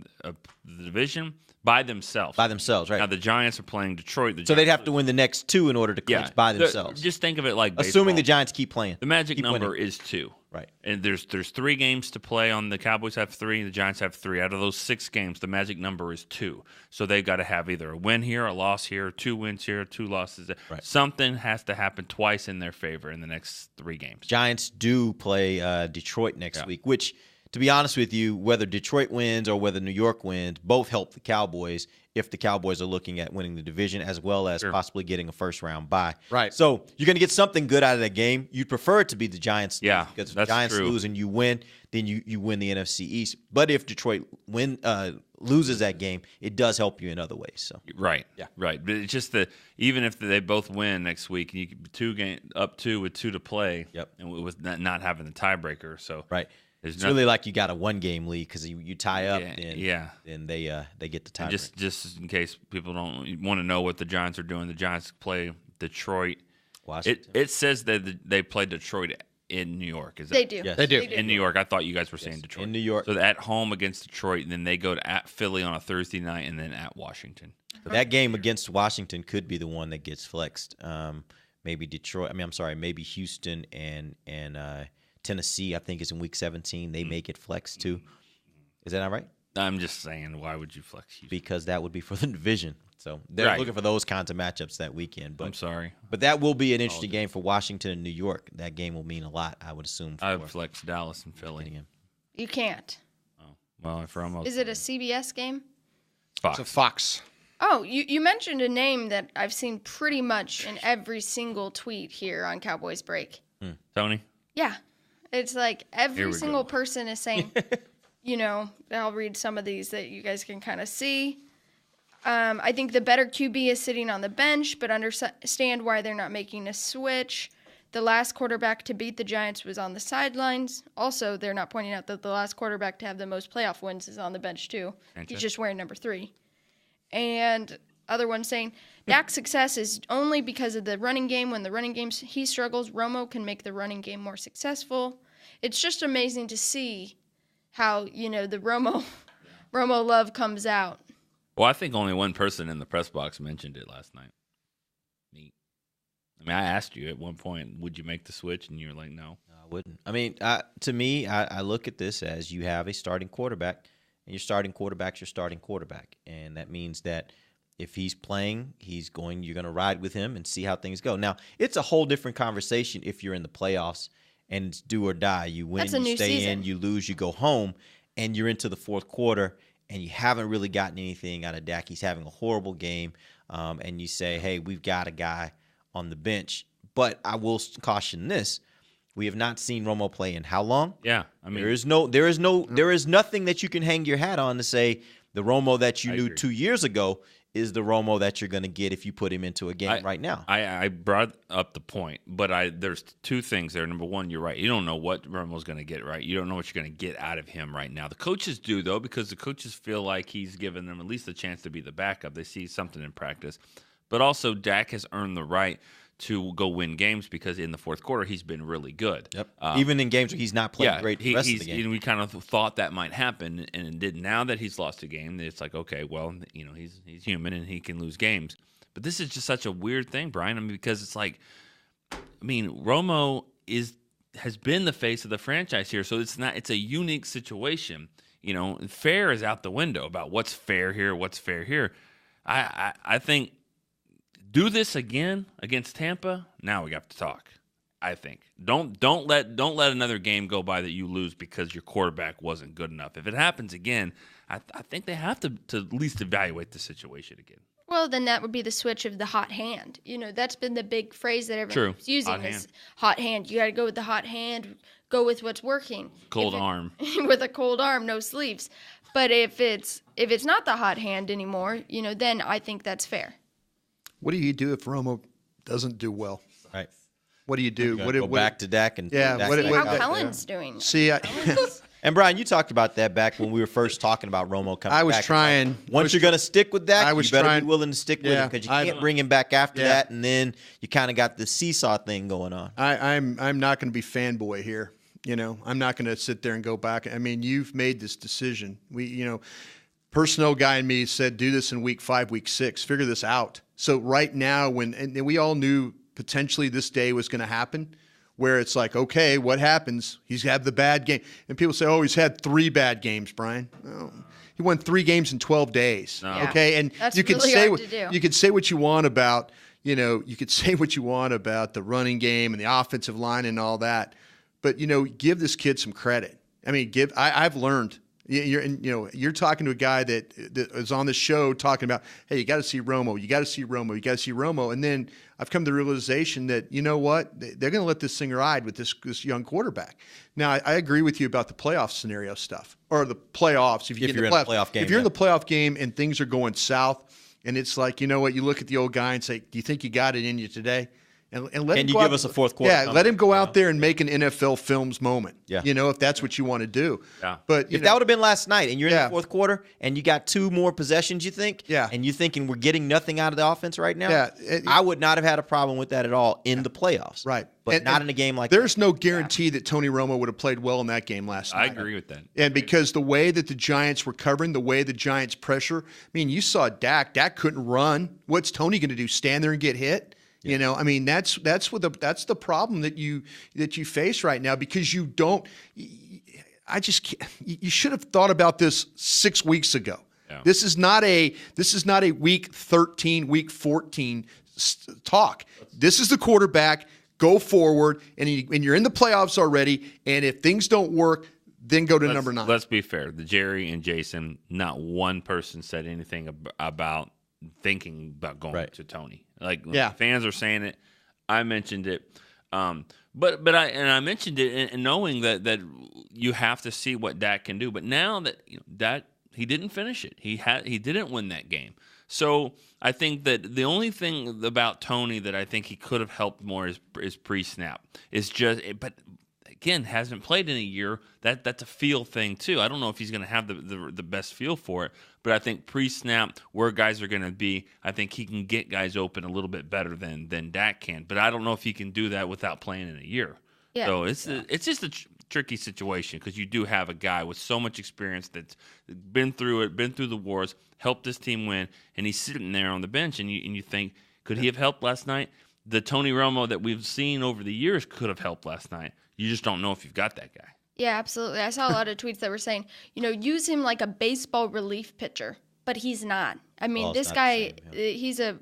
division by themselves. By themselves, right? Now the Giants are playing Detroit. So they'd have to win the next 2 in order to clinch by themselves. Just think of it like baseball. Assuming the Giants keep playing. The magic keep number winning. is 2. Right. And there's 3 games to play on. The Cowboys have 3, the Giants have 3. Out of those 6 games, the magic number is 2. So they've got to have either a win here, a loss here, 2 wins here, 2 losses there. Right. Something has to happen twice in their favor in the next 3 games. Giants do play Detroit next week, which, to be honest with you, whether Detroit wins or whether New York wins, both help the Cowboys if the Cowboys are looking at winning the division as well as possibly getting a first-round bye. Right. So you're going to get something good out of that game. You'd prefer it to be the Giants. Yeah, because if that's the Giants true. lose and you win, then you win the NFC East. But if Detroit loses that game, it does help you in other ways. So Right. But it's just that even if they both win next week, you could be up 2 with 2 to play. Yep. And with not having the tiebreaker, so right. It's really like you got a 1-game lead because you tie up, then they get the tie. Just in case people don't want to know what the Giants are doing, the Giants play Detroit. Washington. It says that they play Detroit in New York. Is that, They do. Yes. They do. in New York? I thought you guys were saying Detroit. In New York. So at home against Detroit, and then they go at Philly on a Thursday night, and then at Washington. That game against Washington could be the one that gets flexed. Maybe Detroit. Maybe Houston and Tennessee, I think, is in Week 17. They may get flexed too. Is that not right? I'm just saying, why would you flex Houston? Because that would be for the division. So they're looking for those kinds of matchups that weekend. But I'm sorry. But that will be an interesting game for Washington and New York. That game will mean a lot, I would assume. I would flex Dallas and Philly. You can't. Oh, well, if almost. Is it a CBS game? Fox. It's a Fox. Oh, you mentioned a name that I've seen pretty much in every single tweet here on Cowboys Break. Tony? Yeah. It's like every we single go. person is saying, I'll read some of these that you guys can kind of see. I think the better QB is sitting on the bench, but understand why they're not making a switch. The last quarterback to beat the Giants was on the sidelines. Also, they're not pointing out that the last quarterback to have the most playoff wins is on the bench, too. He's just wearing number 3. And other one saying, Dak's success is only because of the running game. When the running game he struggles, Romo can make the running game more successful. It's just amazing to see how, the Romo love comes out. Well, I think only one person in the press box mentioned it last night. Me. I asked you at one point, would you make the switch? And you were like, no. I wouldn't. To me, I look at this as you have a starting quarterback, and your starting quarterback's your starting quarterback. And that means that if he's playing, you're going to ride with him and see how things go. Now, it's a whole different conversation if you're in the playoffs and it's do or die. You win, you stay in, you lose, you go home, and you're into the fourth quarter and you haven't really gotten anything out of Dak. He's having a horrible game, and you say, hey, we've got a guy on the bench. But I will caution this. We have not seen Romo play in how long? Yeah. There is nothing that you can hang your hat on to say the Romo that you knew 2 years ago is the Romo that you're going to get if you put him into a game right now. I brought up the point, but there's 2 things there. Number one, you're right. You don't know what Romo's going to get, right? You don't know what you're going to get out of him right now. The coaches do, though, because the coaches feel like he's given them at least a chance to be the backup. They see something in practice. But also, Dak has earned the right to go win games because in the fourth quarter, he's been really good. Yep. Even in games where he's not playing great the rest of the game. We kind of thought that might happen, and it did. Now that he's lost a game, it's like, okay, well, he's human and he can lose games. But this is just such a weird thing, Brian, because it's like, Romo has been the face of the franchise here, so it's a unique situation. Fair is out the window about what's fair here, what's fair here. I think do this again against Tampa. Now we got to talk. I think don't let another game go by that you lose because your quarterback wasn't good enough. If it happens again, I think they have to at least evaluate the situation again. Well, then that would be the switch of the hot hand. That's been the big phrase that everyone's using is hot hand. You got to go with the hot hand, go with what's working. Cold arm. With a cold arm, no sleeves. But if it's not the hot hand anymore, then I think that's fair. What do you do if Romo doesn't do well? Right. What do you do? Go back to Dak and see how Kellen's doing. See, And Brian, you talked about that back when we were first talking about Romo coming back. I was trying. Once you're going to stick with Dak, you better be willing to stick with him because you can't bring him back after that, and then you kind of got the seesaw thing going on. I'm not going to be fanboy here. I'm not going to sit there and go back. I mean, you've made this decision. Personnel guy in me said, do this in week 5, week 6, figure this out. So right now, and we all knew potentially this day was going to happen, where it's like, okay, what happens? He's had the bad game. And people say, oh, he's had 3 bad games, Brian. Oh, he won 3 games in 12 days. No. Okay. And that's you can really say hard to do. You could say what you want about, you could say what you want about the running game and the offensive line and all that. But, give this kid some credit. I mean, I've learned. You're talking to a guy that is on the show talking about, hey, you got to see Romo, you got to see Romo, you got to see Romo, and then I've come to the realization that they're going to let this thing ride with this young quarterback. Now, I agree with you about the playoff scenario stuff or the playoffs. If you're in the playoff game, if you're in the playoff game and things are going south, and it's like, you look at the old guy and say, do you think you got it in you today? And let him give us a fourth quarter? Yeah, let him go out there and make an NFL Films moment. Yeah. If that's what you want to do. Yeah. But if that would have been last night and you're in the fourth quarter and you got 2 more possessions, you think? Yeah. And you're thinking we're getting nothing out of the offense right now? Yeah. I would not have had a problem with that at all in the playoffs. Right. But not in a game like there's no guarantee that Tony Romo would have played well in that game last night. I agree with that. And because the way that the Giants were covering, the way the Giants pressure, I mean, you saw Dak. Dak couldn't run. What's Tony going to do? Stand there and get hit? Yeah. I mean, that's the problem that you face right now because you don't. You should have thought about this 6 weeks ago. Yeah. This is not a week 13, week 14 talk. This is the quarterback. Go forward, and you're in the playoffs already. And if things don't work, then go to number 9. Let's be fair. The Jerry and Jason, not one person said anything about thinking about going to Tony. Like fans are saying it. I mentioned it. But I mentioned it and knowing that you have to see what Dak can do. But now that Dak, he didn't finish it. He didn't win that game. So I think that the only thing about Tony that I think he could have helped more is pre-snap. But again, hasn't played in a year. That's a feel thing too. I don't know if he's going to have the best feel for it, but I think pre-snap where guys are going to be, I think he can get guys open a little bit better than Dak can. But I don't know if he can do that without playing in a year. Yeah. So it's just a tricky situation because you do have a guy with so much experience that's been through it, been through the wars, helped this team win, and he's sitting there on the bench, and you think, could he have helped last night? The Tony Romo that we've seen over the years could have helped last night. You just don't know if you've got that guy. Yeah, absolutely. I saw a lot of tweets that were saying, use him like a baseball relief pitcher, but he's not. I mean, this guy, he's a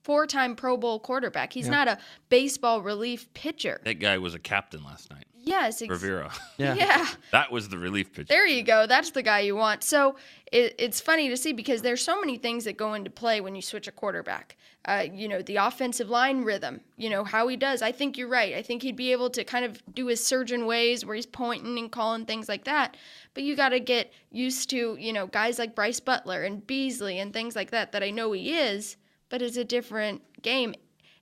4-time Pro Bowl quarterback. He's not a baseball relief pitcher. That guy was a captain last night. Yes. Rivera. Yeah. That was the relief pitcher. There you go. That's the guy you want. So it's funny to see because there's so many things that go into play when you switch a quarterback. The offensive line rhythm, how he does. I think you're right. I think he'd be able to kind of do his surgeon ways where he's pointing and calling things like that. But you got to get used to, guys like Bryce Butler and Beasley and things like that I know he is, but it's a different game.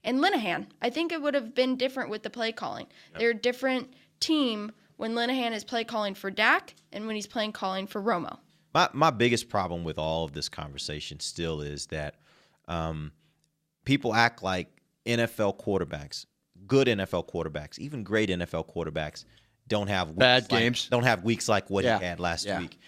And Linehan, I think it would have been different with the play calling. Yep. They're a different team when Linehan is play calling for Dak and when he's playing calling for Romo. My biggest problem with all of this conversation still is that people act like NFL quarterbacks, good NFL quarterbacks, even great NFL quarterbacks, don't have weeks bad games. Don't have weeks like what he had last week.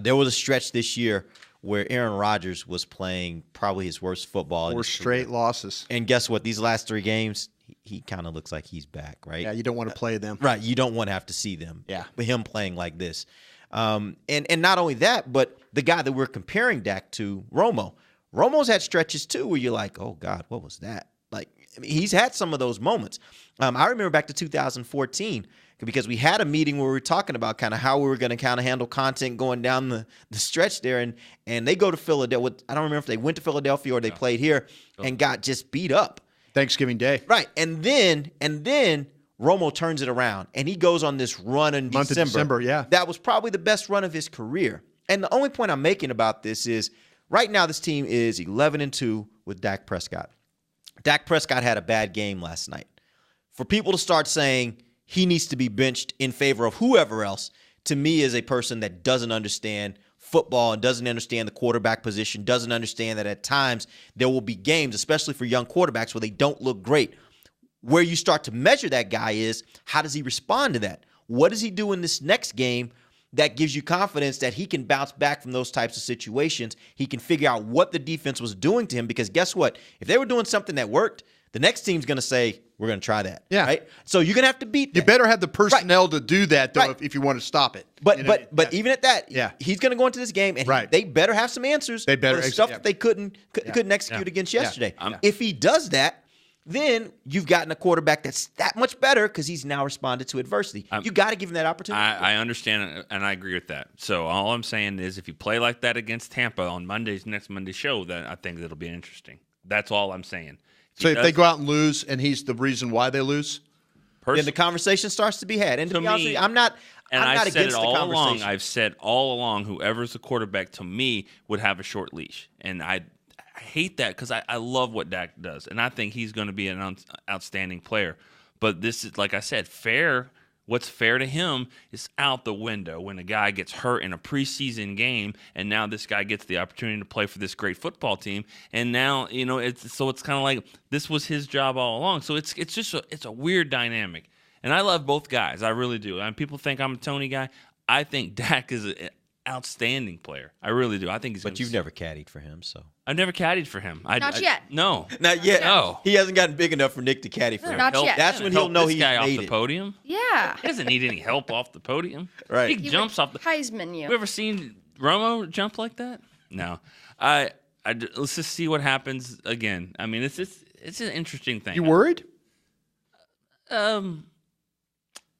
There was a stretch this year where Aaron Rodgers was playing probably his worst football. 4 straight losses. And guess what? These last 3 games, he kind of looks like he's back, right? Yeah, you don't want to play them. Right, you don't want to have to see them. Yeah. But him playing like this. And not only that, but the guy that we're comparing Dak to, Romo's had stretches too where you're like, oh, God, what was that? Like, I mean, he's had some of those moments. I remember back to 2014 because we had a meeting where we were talking about kind of how we were going to kind of handle content going down the stretch there. And they go to Philadelphia. I don't remember if they went to Philadelphia or they played here and got just beat up. Thanksgiving Day. Right. And then Romo turns it around and he goes on this run in Month of December, yeah. That was probably the best run of his career. And the only point I'm making about this is right now this team is 11-2 with Dak Prescott. Dak Prescott had a bad game last night. For people to start saying he needs to be benched in favor of whoever else, to me is a person that doesn't understand football and doesn't understand the quarterback position, doesn't understand that at times there will be games, especially for young quarterbacks, where they don't look great. Where you start to measure that guy is, how does he respond to that? What does he do in this next game that gives you confidence that he can bounce back from those types of situations? He can figure out what the defense was doing to him, because guess what? If they were doing something that worked, the next team's going to say, we're going to try that. Yeah. Right? So you're going to have to beat that. You better have the personnel to do that, though, Right. if you want to stop it. But even at that, Yeah. he's going to go into this game, and they better have some answers They better for the stuff that they couldn't execute against yesterday. If he does that, then you've gotten a quarterback that's that much better because he's now responded to adversity. You got to give him that opportunity. I understand, and I agree with that. So all I'm saying is, if you play like that against Tampa on next Monday's show, then I think it'll be interesting. That's all I'm saying. So if they go out and lose, and he's the reason why they lose, then the conversation starts to be had. And to be honest with you, I'm not I've said against it the all conversation. along. I've said all along, whoever's the quarterback to me would have a short leash, and I hate that because I love what Dak does, and I think he's going to be an outstanding player. But this is, like I said, fair. What's fair to him is out the window when a guy gets hurt in a preseason game, and now this guy gets the opportunity to play for this great football team. And now, it's kind of like this was his job all along. So it's just a weird dynamic. And I love both guys. I really do. And people think I'm a Tony guy. I think Dak is an outstanding player. I really do. I think he's. But you've never caddied for him, so. I've never caddied for him. Not yet. No. Not yet. No. He hasn't gotten big enough for Nick to caddy for him. Not yet. That's when he'll know this he's guy off made the it. podium. Yeah. He doesn't need any help off the podium. Right. He jumps off the. Heisman you. You ever seen Romo jump like that? No. Let's just see what happens again. I mean, it's an interesting thing. you worried?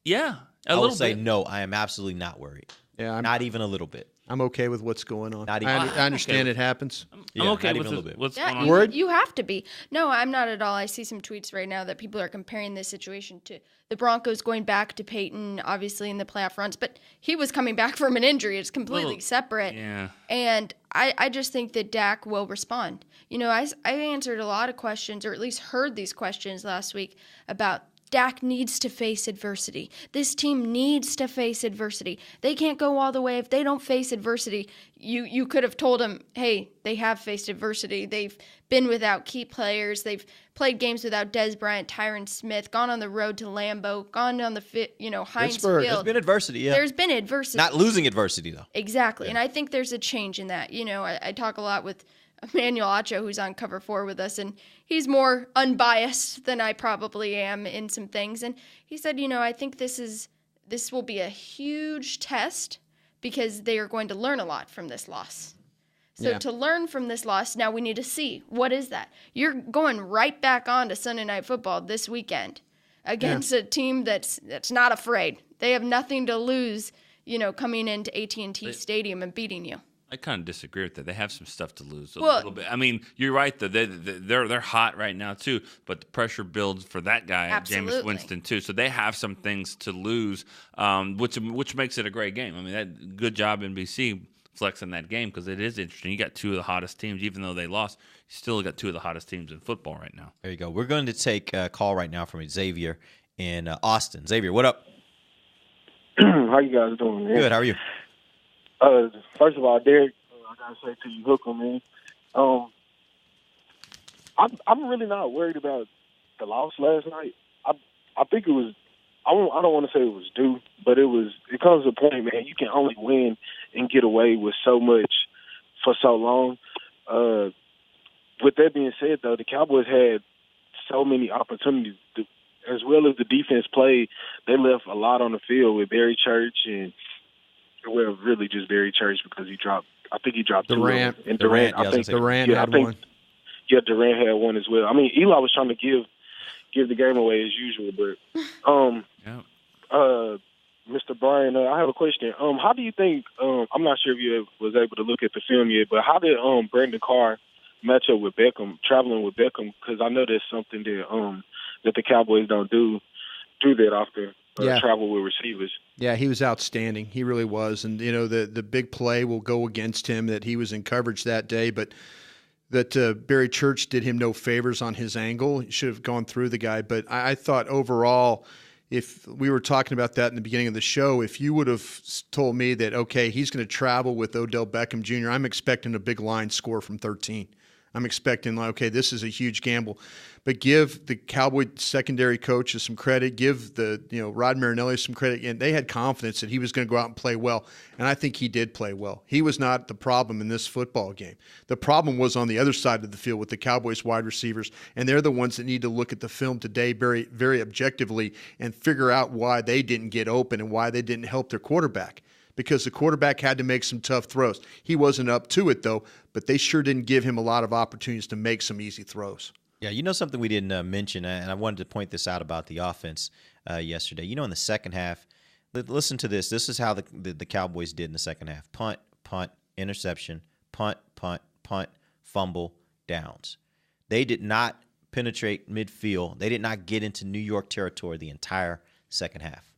Yeah, I little will say bit. no. I am absolutely not worried. Yeah, not even a little bit. I'm okay with what's going on. Not even- I understand it happens. I'm okay not with even a little bit. what's Yeah, going on. you have to be. No, I'm not at all. I see some tweets right now that people are comparing this situation to the Broncos going back to Peyton, obviously in the playoff runs, but he was coming back from an injury. It's completely separate. Yeah. And I just think that Dak will respond. I answered a lot of questions, or at least heard these questions last week about Dak needs to face adversity. This team needs to face adversity. They can't go all the way if they don't face adversity. You could have told them, hey, they have faced adversity. They've been without key players. They've played games without Dez Bryant, Tyron Smith, gone on the road to Lambeau, gone on the Heinz Pittsburgh. Field. There's been adversity, yeah. There's been adversity. Not losing adversity, though. Exactly. And I think there's a change in that. I talk a lot with Emmanuel Acho, who's on Cover 4 with us, and he's more unbiased than I probably am in some things. And he said, I think this will be a huge test because they are going to learn a lot from this loss. So to learn from this loss, now we need to see, what is that? You're going right back on to Sunday Night Football this weekend against a team that's not afraid. They have nothing to lose, coming into AT&T Stadium and beating you. I kind of disagree with that. They have some stuff to lose a Well- little bit. I mean, you're right. They're hot right now too, but the pressure builds for that guy, Jameis Absolutely. Winston too. So they have some things to lose, which makes it a great game. I mean, that good job NBC flexing that game because it is interesting. You got two of the hottest teams, even though they lost. You still got two of the hottest teams in football right now. There you go. We're going to take a call right now from Xavier in Austin. Xavier, what up? How you guys doing, man? Good. How are you? First of all, Derek, I gotta say to you, Hooker, man. I'm really not worried about the loss last night. I think it was. I don't want to say it was due, but it was. It comes to a point, man. You can only win and get away with so much for so long. With that being said, though, the Cowboys had so many opportunities. As well as the defense played, they left a lot on the field with Barry Church and, well, really just Barry Church because he dropped. I think he dropped Durant. two. And Durant, I think Durant had one. Yeah, Durant had one as well. I mean, Eli was trying to give the game away as usual, but Mr. Bryan, I have a question. How do you think? I'm not sure if you was able to look at the film yet, but how did Brandon Carr match up with Beckham, traveling with Beckham? Because I know that's something that the Cowboys don't do that often. Travel with receivers. Yeah, he was outstanding. He really was. And, the big play will go against him that he was in coverage that day, but that Barry Church did him no favors on his angle. He should have gone through the guy. But I thought overall, if we were talking about that in the beginning of the show, if you would have told me that, okay, he's going to travel with Odell Beckham Jr., I'm expecting a big line score from 13. I'm expecting, okay, this is a huge gamble. But give the Cowboy secondary coaches some credit. Give the Rod Marinelli some credit. And they had confidence that he was going to go out and play well. And I think he did play well. He was not the problem in this football game. The problem was on the other side of the field with the Cowboys wide receivers. And they're the ones that need to look at the film today very, very objectively and figure out why they didn't get open and why they didn't help their quarterback. Because the quarterback had to make some tough throws. He wasn't up to it, though, but they sure didn't give him a lot of opportunities to make some easy throws. Yeah, something we didn't mention, and I wanted to point this out about the offense yesterday. In the second half, listen to this. This is how the Cowboys did in the second half. Punt, interception, punt, fumble, downs. They did not penetrate midfield. They did not get into New York territory the entire second half.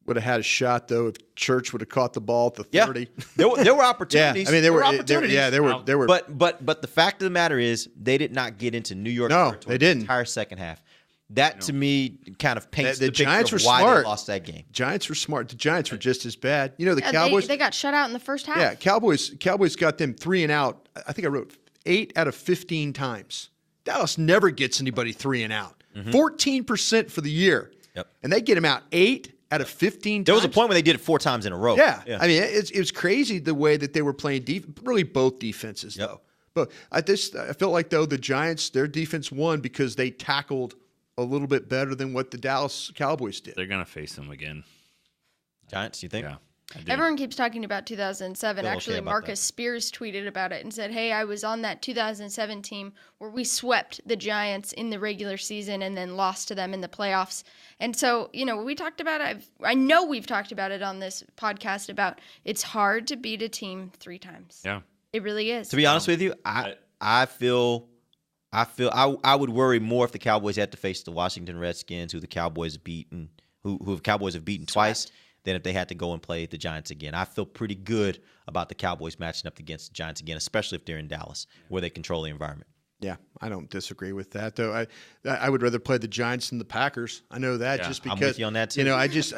Would have had a shot, though, if Church would have caught the ball at the 30. Yeah. There were opportunities. Yeah, I mean, there were opportunities. There were. But the fact of the matter is, they did not get into New York territory they didn't. The entire second half. That, to me, kind of paints the Giants picture were of why smart. they lost that game. Giants were smart. The Giants were just as bad. The Cowboys. They got shut out in the first half. Yeah, Cowboys got them 3 and out. I think I wrote 8 out of 15 times. Dallas never gets anybody 3 and out. 14% for the year. Yep. And they get them out 8 out of 15 times. There was a point when they did it 4 times in a row. Yeah. I mean, it was crazy the way that they were playing really both defenses, though. But I felt like, though, the Giants, their defense won because they tackled a little bit better than what the Dallas Cowboys did. They're going to face them again. Giants, you think? Yeah. Everyone keeps talking about 2007. Feel Actually, okay about Marcus Spears tweeted about it and said, hey, I was on that 2007 team where we swept the Giants in the regular season and then lost to them in the playoffs. And so, we talked about it. I know we've talked about it on this podcast about it's hard to beat a team 3 times. Yeah. It really is. To be honest with you, I would worry more if the Cowboys had to face the Washington Redskins, who the Cowboys have beaten, who the Cowboys have beaten twice, than if they had to go and play the Giants again. I feel pretty good about the Cowboys matching up against the Giants again, especially if they're in Dallas, where they control the environment. Yeah, I don't disagree with that, though. I would rather play the Giants than the Packers. I know that just because. I'm with you on that too. I just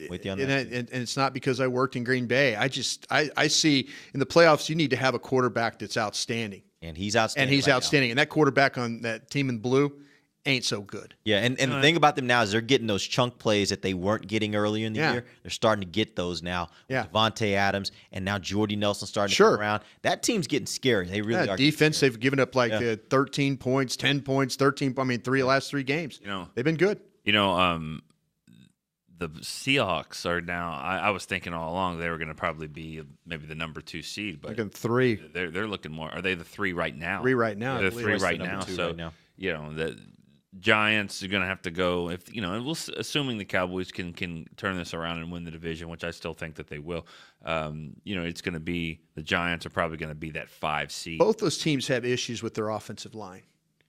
with you on that and it's not because I worked in Green Bay. I see in the playoffs you need to have a quarterback that's outstanding. And he's outstanding. And that quarterback on that team in blue ain't so good. Yeah, and the thing about them now is they're getting those chunk plays that they weren't getting earlier in the year. They're starting to get those now. Yeah. Devontae Adams and now Jordy Nelson starting to come around. That team's getting scary. They really are. Defense, they've given up 13 points, 10 points, 13. I mean, last 3 games. They've been good. The Seahawks are now. I was thinking all along they were going to probably be maybe the number 2 seed, but looking 3. They're looking more. Are they the 3 right now? 3 right now. They're 3 right now. So right now. The Giants are going to have to go if assuming the Cowboys can turn this around and win the division, which I still think that they will. It's going to be the Giants are probably going to be that 5 seed. Both those teams have issues with their offensive line.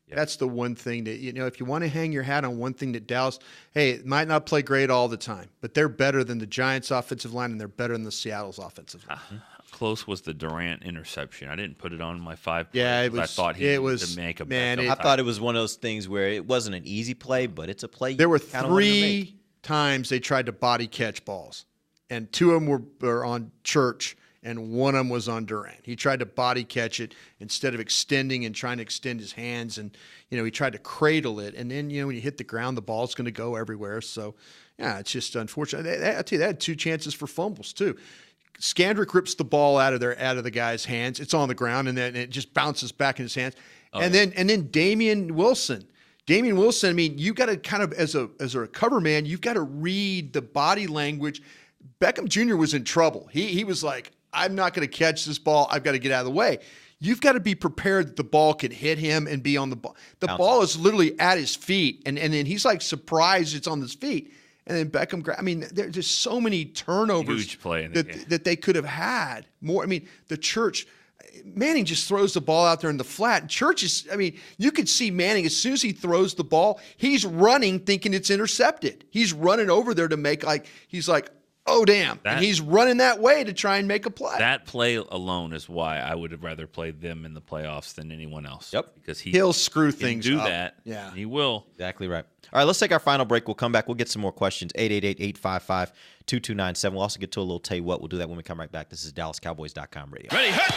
Yep. That's the one thing that if you want to hang your hat on one thing that Dallas, it might not play great all the time, but they're better than the Giants' offensive line and they're better than the Seattle's offensive line. How close was the Durant interception? I didn't put it on my 5 plays. Yeah, it was. I thought he needed to make a I thought it was one of those things where it wasn't an easy play, but it's a play. There were 3 times they tried to body catch balls, and 2 of them were on Church, and 1 of them was on Durant. He tried to body catch it instead of extending and trying to extend his hands, and he tried to cradle it, and then when you hit the ground, the ball's going to go everywhere. So, yeah, it's just unfortunate. I tell you, they had 2 chances for fumbles too. Skandrick rips the ball out of the guy's hands. It's on the ground, and then it just bounces back in his hands. And then Damian Wilson. I mean, you got to kind of as a recover man, you've got to read the body language. Beckham Jr. was in trouble. He was like, I'm not going to catch this ball. I've got to get out of the way. You've got to be prepared that the ball could hit him and be on the ball. The ball is literally at his feet, and then he's like surprised it's on his feet. And then Beckham, there's just so many turnovers Huge play that they could have had more. I mean, the Church, Manning just throws the ball out there in the flat. Church is, you could see Manning, as soon as he throws the ball, he's running thinking it's intercepted. He's running over there to make he's like, oh, damn. And he's running that way to try and make a play. That play alone is why I would have rather played them in the playoffs than anyone else. Yep. Because he'll screw things do up. that. Yeah. He will. Exactly right. All right, let's take our final break. We'll come back. We'll get some more questions. 888-855-2297. We'll also get to a little tell you what. We'll do that when we come right back. This is DallasCowboys.com radio. Ready, hit!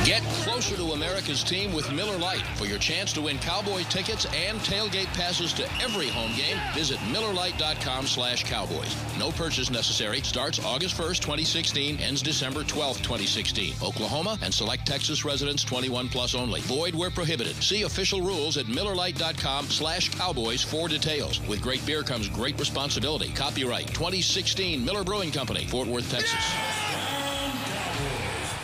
Get closer to America's team with Miller Lite. For your chance to win Cowboys tickets and tailgate passes to every home game, visit MillerLite.com/Cowboys. No purchase necessary. Starts August 1st, 2016. Ends December 12th, 2016. Oklahoma and select Texas residents 21 plus only. Void where prohibited. See official rules at MillerLite.com/Cowboys for details. With great beer comes great responsibility. Copyright 2016 Miller Brewing Company, Fort Worth, Texas.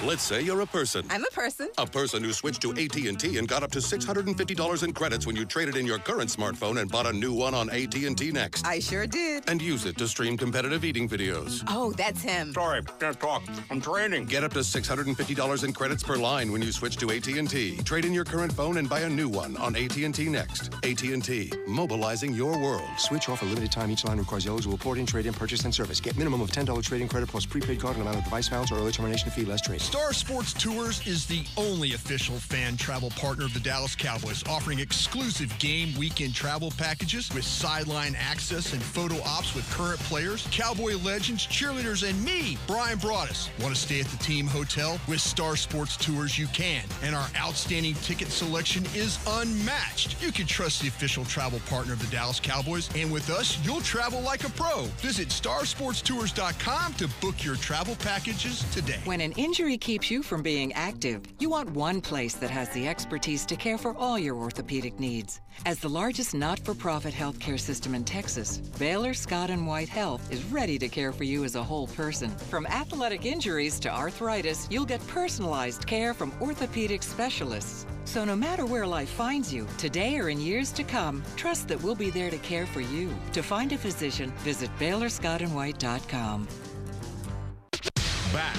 Let's say you're a person. I'm a person. A person who switched to AT&T and got up to $650 in credits when you traded in your current smartphone and bought a new one on AT&T Next. I sure did. And use it to stream competitive eating videos. Oh, that's him. Sorry, can't talk. I'm training. Get up to $650 in credits per line when you switch to AT&T. Trade in your current phone and buy a new one on AT&T Next. AT&T, mobilizing your world. Switch off a limited time. Each line requires eligible port-in, trade-in, purchase, and service. Get minimum of $10 trade-in credit plus prepaid card and amount of device balance or early termination fee less trade. Star Sports Tours is the only official fan travel partner of the Dallas Cowboys, offering exclusive game weekend travel packages with sideline access and photo ops with current players, Cowboy legends, cheerleaders, and me, Brian Broaddus. Want to stay at the team hotel? With Star Sports Tours, you can. And our outstanding ticket selection is unmatched. You can trust the official travel partner of the Dallas Cowboys, and with us, you'll travel like a pro. Visit starsportstours.com to book your travel packages today. When an injury keeps you from being active, you want one place that has the expertise to care for all your orthopedic needs. As the largest not-for-profit healthcare system in Texas, Baylor Scott & White Health is ready to care for you as a whole person. From athletic injuries to arthritis, you'll get personalized care from orthopedic specialists. So no matter where life finds you, today or in years to come, trust that we'll be there to care for you. To find a physician, visit BaylorScottandWhite.com. Back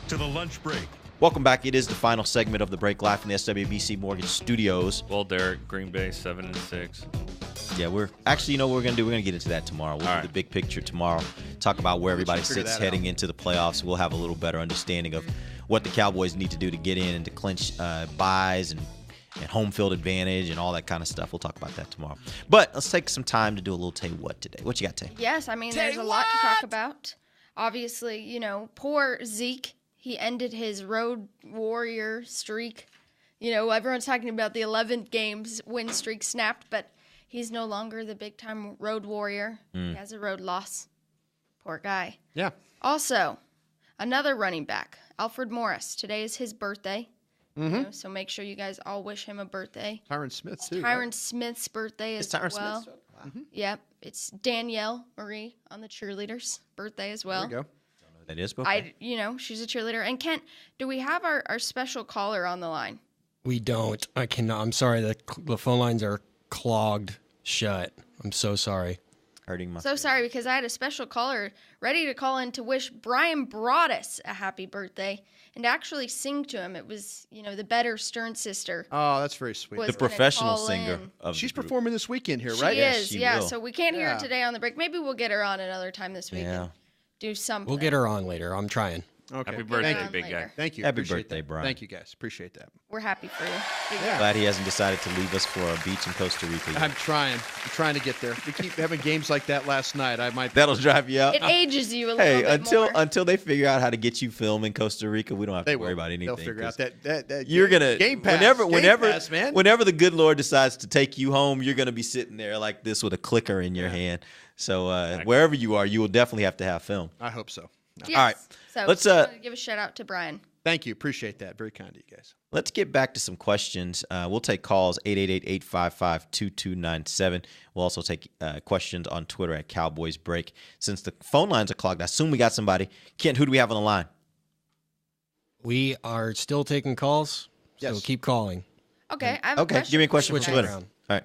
to the lunch break. Welcome back. It is the final segment of the break, live from the SWBC Mortgage Studios. Well, Derek, Green Bay 7-6. Yeah, we're actually, you know what we're going to do? We're going to get into that tomorrow. We'll do the big picture tomorrow, talk about where everybody sits heading into the playoffs. We'll have a little better understanding of what the Cowboys need to do to get in and to clinch buys and home field advantage and all that kind of stuff. We'll talk about that tomorrow. But let's take some time to do a little tell you what today. What you got, Tay? Yes, I mean, there's a lot to talk about. Obviously, you know, poor Zeke. He ended his road warrior streak. You know, everyone's talking about the 11 games win streak snapped, but he's no longer the big-time road warrior. He has a road loss. Poor guy. Yeah. Also, another running back, Alfred Morris. Today is his birthday. You know, so make sure you guys all wish him a birthday. Tyron Smith, too. Tyron Smith's birthday as well. Smith's? Wow. Yep. It's Danielle Marie on the cheerleaders' birthday as well. There you go. That is, okay. You know, she's a cheerleader. And Kent, do we have our special caller on the line? We don't. I cannot. I'm sorry. The phone lines are clogged shut. I'm so sorry. Hurting my. So sorry, because I had a special caller ready to call in to wish Brian Broaddus a happy birthday and actually sing to him. It was, you know, the better Stern sister. Oh, that's very sweet. The professional singer of She's the group. performing this weekend here, right? She is, she yeah. will. So we can't hear her today on the break. Maybe we'll get her on another time this week. Yeah. Do something. We'll get her on later. I'm trying. Okay. Happy birthday, Thank you. big guy. Thank you. Happy Appreciate birthday, that. Brian. Thank you, guys. Appreciate that. We're happy for you. Glad he hasn't decided to leave us for a beach in Costa Rica yet. I'm trying to get there. We keep having games like that last night. I might. That'll drive you out. It ages you a little bit more. Until they figure out how to get you film in Costa Rica, we don't have to worry about anything. They'll figure out that you're gonna Game Pass. Whenever Pass, man. whenever the good Lord decides to take you home, you're gonna be sitting there like this with a clicker in your hand. So wherever you are, you will definitely have to have film. I hope so. Yes. All right. So let's give a shout out to Brian. Thank you. Appreciate that. Very kind of you guys. Let's get back to some questions. We'll take calls 888-855-2297. We'll also take questions on Twitter at Cowboys Break. Since the phone lines are clogged, I assume we got somebody. Kent, who do we have on the line? We are still taking calls, so keep calling. Okay, I have a question. Give me a question Switch from Twitter. around. All right.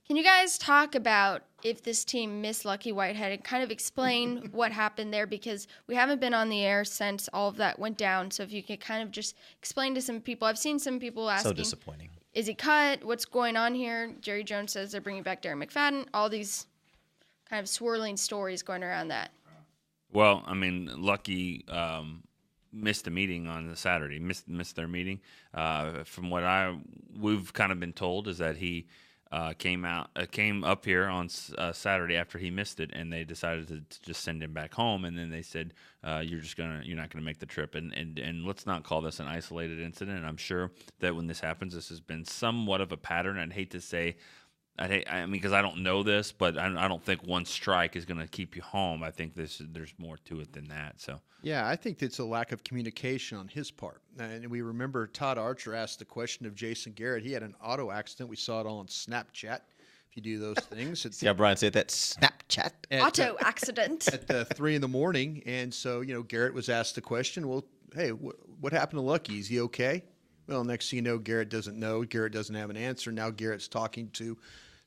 Can you guys talk about if this team missed Lucky Whitehead and kind of explain what happened there? Because we haven't been on the air since all of that went down. So if you could kind of just explain to some people. I've seen some people asking. So disappointing. Is he cut? What's going on here? Jerry Jones says they're bringing back Darren McFadden. All these kind of swirling stories going around that. Well, I mean, Lucky missed a meeting on the Saturday. Missed their meeting. From what we've kind of been told is that he came up here on Saturday after he missed it, and they decided to just send him back home. And then they said, you're not gonna make the trip. And let's not call this an isolated incident. I'm sure that when this happens, this has been somewhat of a pattern. I'd hate to say. I mean, because I don't know this, but I don't think one strike is going to keep you home. I think there's more to it than that. So yeah, I think it's a lack of communication on his part. And we remember Todd Archer asked the question of Jason Garrett. He had an auto accident. We saw it all on Snapchat. If you do those things, see how Brian said that Snapchat auto accident at 3 a.m. And so Garrett was asked the question. Well, hey, what happened to Lucky? Is he okay? Well, next thing you know, Garrett doesn't know. Garrett doesn't have an answer. Now Garrett's talking to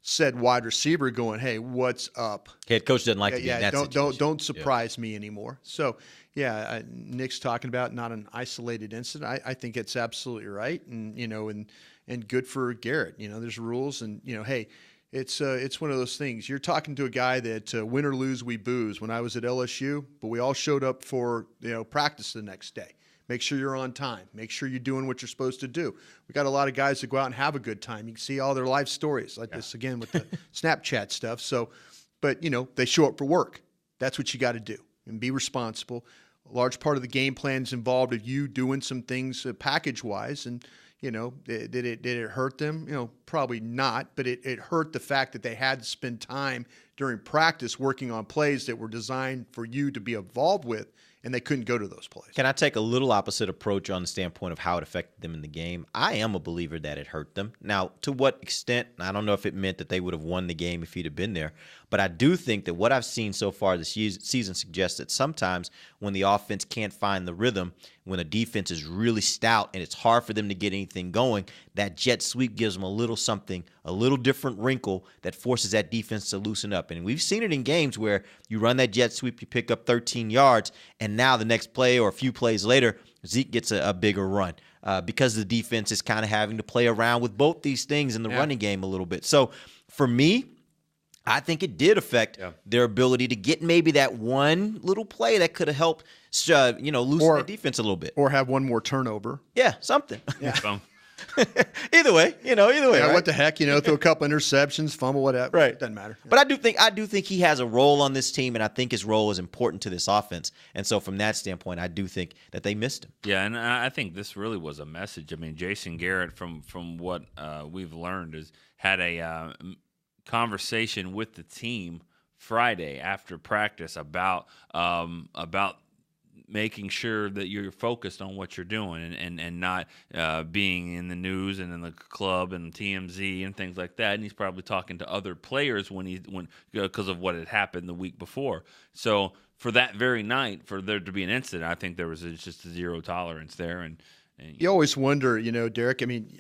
said wide receiver going, hey, what's up? Head coach doesn't like to be in that situation. Don't surprise me anymore. So, Nick's talking about not an isolated incident. I think it's absolutely right, and and good for Garrett. There's rules, and hey, it's one of those things. You're talking to a guy that win or lose, we booze. When I was at LSU, but we all showed up for practice the next day. Make sure you're on time. Make sure you're doing what you're supposed to do. We got a lot of guys that go out and have a good time. You can see all their life stories like this again with the Snapchat stuff. So, but they show up for work. That's what you got to do and be responsible. A large part of the game plan is involved of you doing some things package wise. And did it hurt them? Probably not. But it hurt the fact that they had to spend time during practice working on plays that were designed for you to be involved with. And they couldn't go to those plays. Can I take a little opposite approach on the standpoint of how it affected them in the game? I am a believer that it hurt them. Now, to what extent, I don't know if it meant that they would have won the game if he'd have been there. But I do think that what I've seen so far this season suggests that sometimes when the offense can't find the rhythm, when a defense is really stout and it's hard for them to get anything going, that jet sweep gives them a little something, a little different wrinkle that forces that defense to loosen up. And we've seen it in games where you run that jet sweep, you pick up 13 yards, and now the next play or a few plays later, Zeke gets a bigger run because the defense is kind of having to play around with both these things in the running game a little bit. So for me, I think it did affect their ability to get maybe that one little play that could have helped, loosen the defense a little bit. Or have one more turnover. Yeah, something. Yeah. Either way. Yeah, right? What the heck? Throw a couple interceptions, fumble, whatever. Right. It doesn't matter. But I do think he has a role on this team, and I think his role is important to this offense. And so from that standpoint, I do think that they missed him. Yeah, and I think this really was a message. I mean, Jason Garrett, from what we've learned, had a conversation with the team Friday after practice about making sure that you're focused on what you're doing and not being in the news and in the club and TMZ and things like that. And he's probably talking to other players because of what had happened the week before. So for that very night, for there to be an incident, I think there was just a zero tolerance there. And you always wonder, Derek. I mean,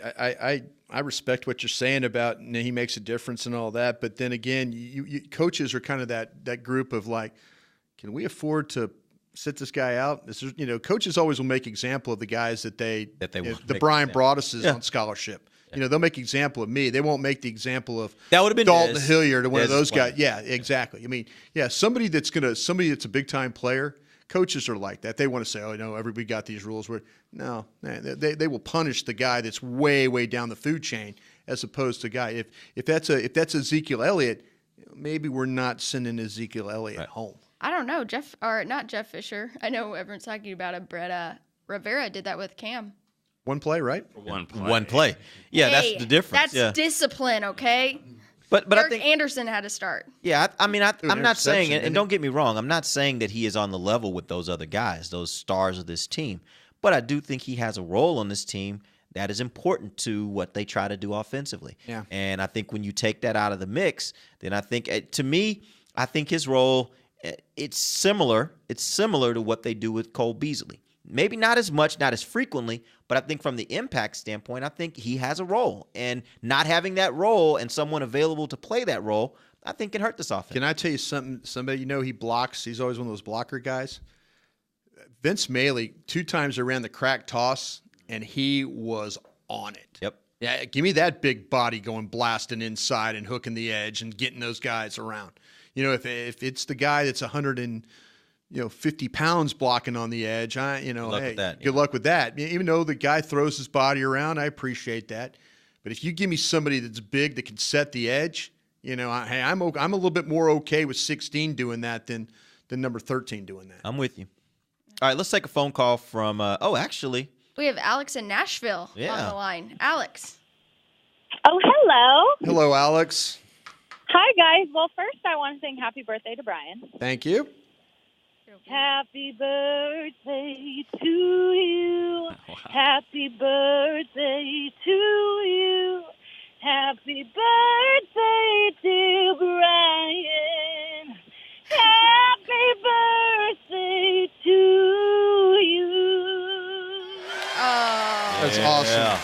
I respect what you're saying about he makes a difference and all that, but then again, you coaches are kind of that group of like, can we afford to sit this guy out? Coaches always will make example of the guys that they the Brian Broadduses on scholarship. Yeah. They'll make example of me. They won't make the example of that would have been Dalton Hilliard or one of those guys. Yeah, exactly. I mean, somebody that's a big time player. Coaches are like that. They want to say, "Oh, no, everybody got these rules." No, they will punish the guy that's way down the food chain, as opposed to a guy. If that's Ezekiel Elliott, maybe we're not sending Ezekiel Elliott home. I don't know, not Jeff Fisher. I know everyone's talking about it. Brett Rivera did that with Cam. One play, right? One play. Yeah, hey, that's the difference. That's discipline, okay? But Eric I think Anderson had to start. Yeah, I'm not saying, and don't get me wrong, I'm not saying that he is on the level with those other guys, those stars of this team. But I do think he has a role on this team that is important to what they try to do offensively. Yeah. And I think when you take that out of the mix, then I think, to me, I think his role, it's similar. It's similar to what they do with Cole Beasley. Maybe not as much, not as frequently, but I think from the impact standpoint, I think he has a role. And not having that role and someone available to play that role, I think can hurt this offense. Can I tell you something? Somebody, he blocks. He's always one of those blocker guys. Vince Mailey, 2 times around the crack toss, and he was on it. Yep. Yeah, give me that big body going blasting inside and hooking the edge and getting those guys around. If it's the guy that's 100 and 50 pounds blocking on the edge. Good luck with that. Even though the guy throws his body around, I appreciate that. But if you give me somebody that's big that can set the edge, I'm a little bit more okay with 16 doing that than number 13 doing that. I'm with you. All right, let's take a phone call from. Actually, we have Alex in Nashville on the line. Alex. Oh, hello. Hello, Alex. Hi, guys. Well, first, I want to sing happy birthday to Brian. Thank you. Happy birthday to you. Wow. Happy birthday to you. Happy birthday to Brian. Happy birthday to you. Oh, that's awesome.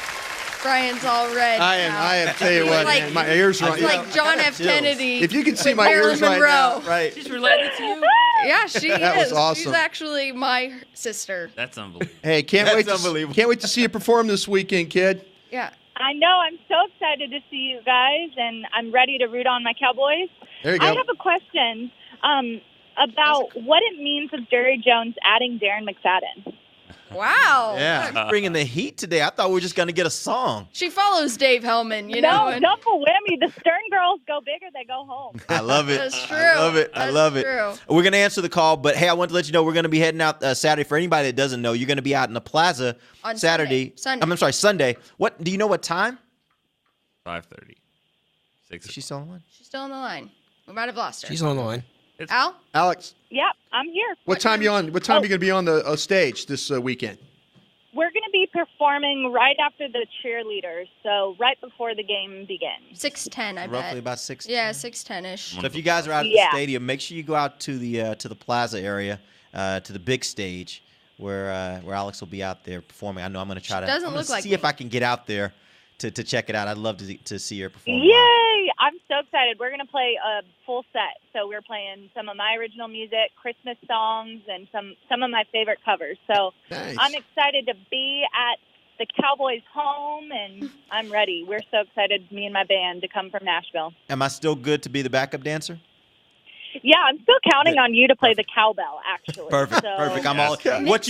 Brian's all red. I tell you what, man, my ears are on. It's like John F. Kennedy. If you can see my ears right now, right? She's related to you. Yeah, she That is. was awesome. She's actually my sister. That's unbelievable. Hey, can't wait to see you perform this weekend, kid. Yeah. I know. I'm so excited to see you guys, and I'm ready to root on my Cowboys. There you go. I have a question about what it means of Jerry Jones adding Darren McFadden. Wow. Yeah. Bringing the heat today. I thought we were just going to get a song. She follows Dave Hellman, know. No, double whammy. The Stern girls go big or they go home. I love it. That's true. I love it. I love it. True. We're going to answer the call, but hey, I want to let you know we're going to be heading out Saturday. For anybody that doesn't know, you're going to be out in the plaza on Saturday. Sunday. I'm sorry, Sunday. What? Do you know what time? 5:30. 6. Is she still on the line? She's still on the line. We might have lost her. She's on the line. Al? Alex. Yep, I'm here. What time you on? What time are you going to be on the stage this weekend? We're going to be performing right after the cheerleaders, so right before the game begins. 6:10, I bet. Roughly about 6. Yeah, 6:10ish. So if you guys are out at the stadium, make sure you go out to the plaza area, to the big stage, where Alex will be out there performing. I know I'm going to try to see if I can get out there to check it out. I'd love to see her perform. Yay! I'm so excited. We're going to play a full set. So we're playing some of my original music, Christmas songs, and some of my favorite covers. So nice. I'm excited to be at the Cowboys' home, and I'm ready. We're so excited, me and my band, to come from Nashville. Am I still good to be the backup dancer? Yeah, I'm still counting on you to play the cowbell, actually. Perfect. I'm all. What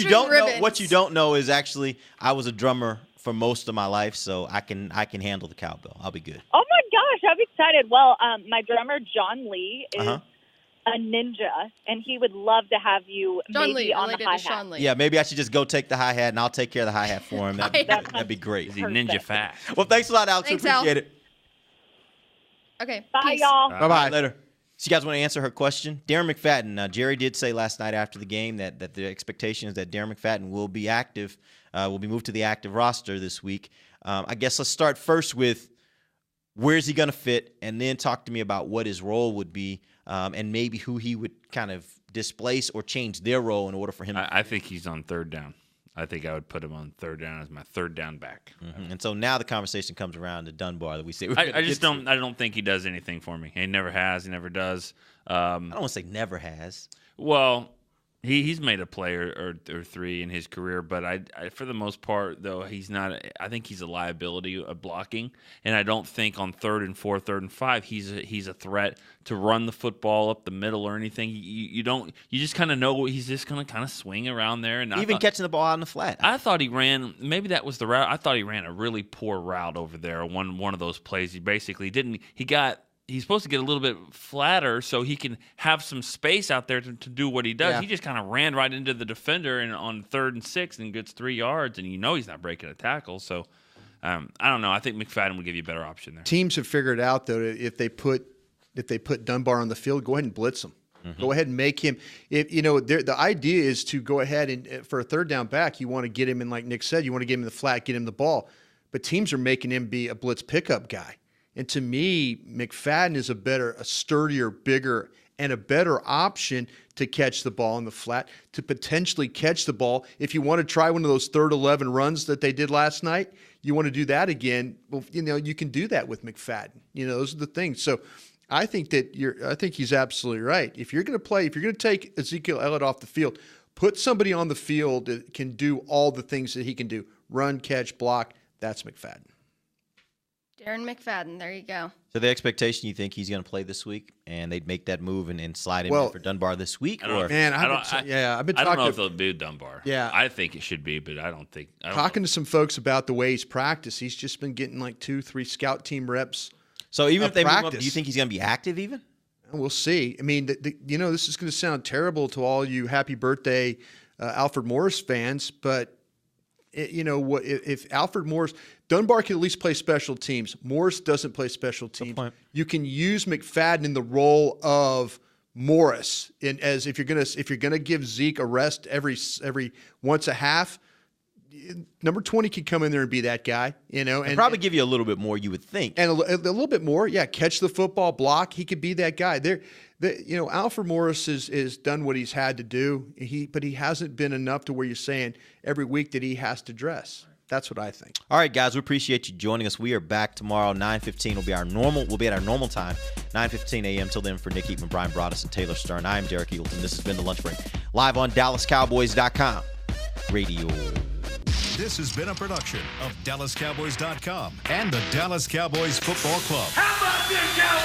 you don't know is actually I was a drummer for most of my life, so I can handle the cowbell. I'll be good. Oh my gosh, I'm excited. Well, my drummer John Lee is a ninja, and he would love to have you John maybe Lee, on the related to hi-hat. Sean Lee. Yeah, maybe I should just go take the hi-hat, and I'll take care of the hi-hat for him. That'd be great. Is he ninja fast? Well, thanks a lot, Alex. Thanks, Appreciate it. Okay, bye, peace. y'all. Bye-bye. Later. So you guys want to answer her question? Darren McFadden. Jerry did say last night after the game that the expectation is that Darren McFadden will be active, will be moved to the active roster this week. I guess let's start first with where's he going to fit, and then talk to me about what his role would be, and maybe who he would kind of displace or change their role in order for him. I think he's on third down. I think I would put him on third down as my third down back. Mm-hmm. And so now the conversation comes around to Dunbar that we say. I don't think he does anything for me. He never has. He never does. I don't want to say never has. Well, he's made a play or three in his career, but I for the most part though he's not. I think he's a liability of blocking, and I don't think on 3rd and 4, 3rd and 5 he's a threat to run the football up the middle or anything. You just kind of know he's just going to kind of swing around there and even catching the ball out in the flat. I thought he ran. Maybe that was the route. I thought he ran a really poor route over there. One of those plays he basically didn't. He's supposed to get a little bit flatter so he can have some space out there to do what he does. Yeah. He just kind of ran right into the defender and on 3rd and 6 and gets 3 yards, and he's not breaking a tackle. So I don't know. I think McFadden would give you a better option there. Teams have figured out though if they put Dunbar on the field, go ahead and blitz him. Mm-hmm. Go ahead and make him. The idea is to go ahead and for a third down back, you want to get him in, like Nick said, you want to get him in the flat, get him the ball. But teams are making him be a blitz pickup guy. And to me, McFadden is a sturdier, bigger, and a better option to catch the ball in the flat, to potentially catch the ball. If you want to try one of those 3rd 11 runs that they did last night, you want to do that again, well, you can do that with McFadden. Those are the things. So I think he's absolutely right. If you're going to take Ezekiel Elliott off the field, put somebody on the field that can do all the things that he can do. Run, catch, block. That's McFadden. Darren McFadden, there you go. So the expectation, you think he's going to play this week, and they'd make that move and slide him in for Dunbar this week? I've been talking. I don't know if they'll do Dunbar. Yeah, I think it should be, but I don't think. Talking to some folks about the way he's practiced, he's just been getting like 2-3 scout team reps. So even if they move up, do you think he's going to be active even? We'll see. I mean, this is going to sound terrible to all you happy birthday Alfred Morris fans, but if Alfred Morris, Dunbar can at least play special teams. Morris doesn't play special teams. You can use McFadden in the role of Morris, as if you're gonna give Zeke a rest every once a half. Number 20 could come in there and be that guy, and probably give you a little bit more, you would think, and a little bit more. Yeah, catch the football, block. He could be that guy. Alfred Morris is done what he's had to do. But he hasn't been enough to where you're saying every week that he has to dress. That's what I think. All right, guys, we appreciate you joining us. We are back tomorrow, 9:15. We'll be at our normal time, 9:15 a.m. Till then, for Nick Eatman, Brian Broaddus, and Taylor Stern, I am Derek Eagleton. This has been The Lunch Break, live on DallasCowboys.com radio. This has been a production of DallasCowboys.com and the Dallas Cowboys Football Club. How about this, Cowboys?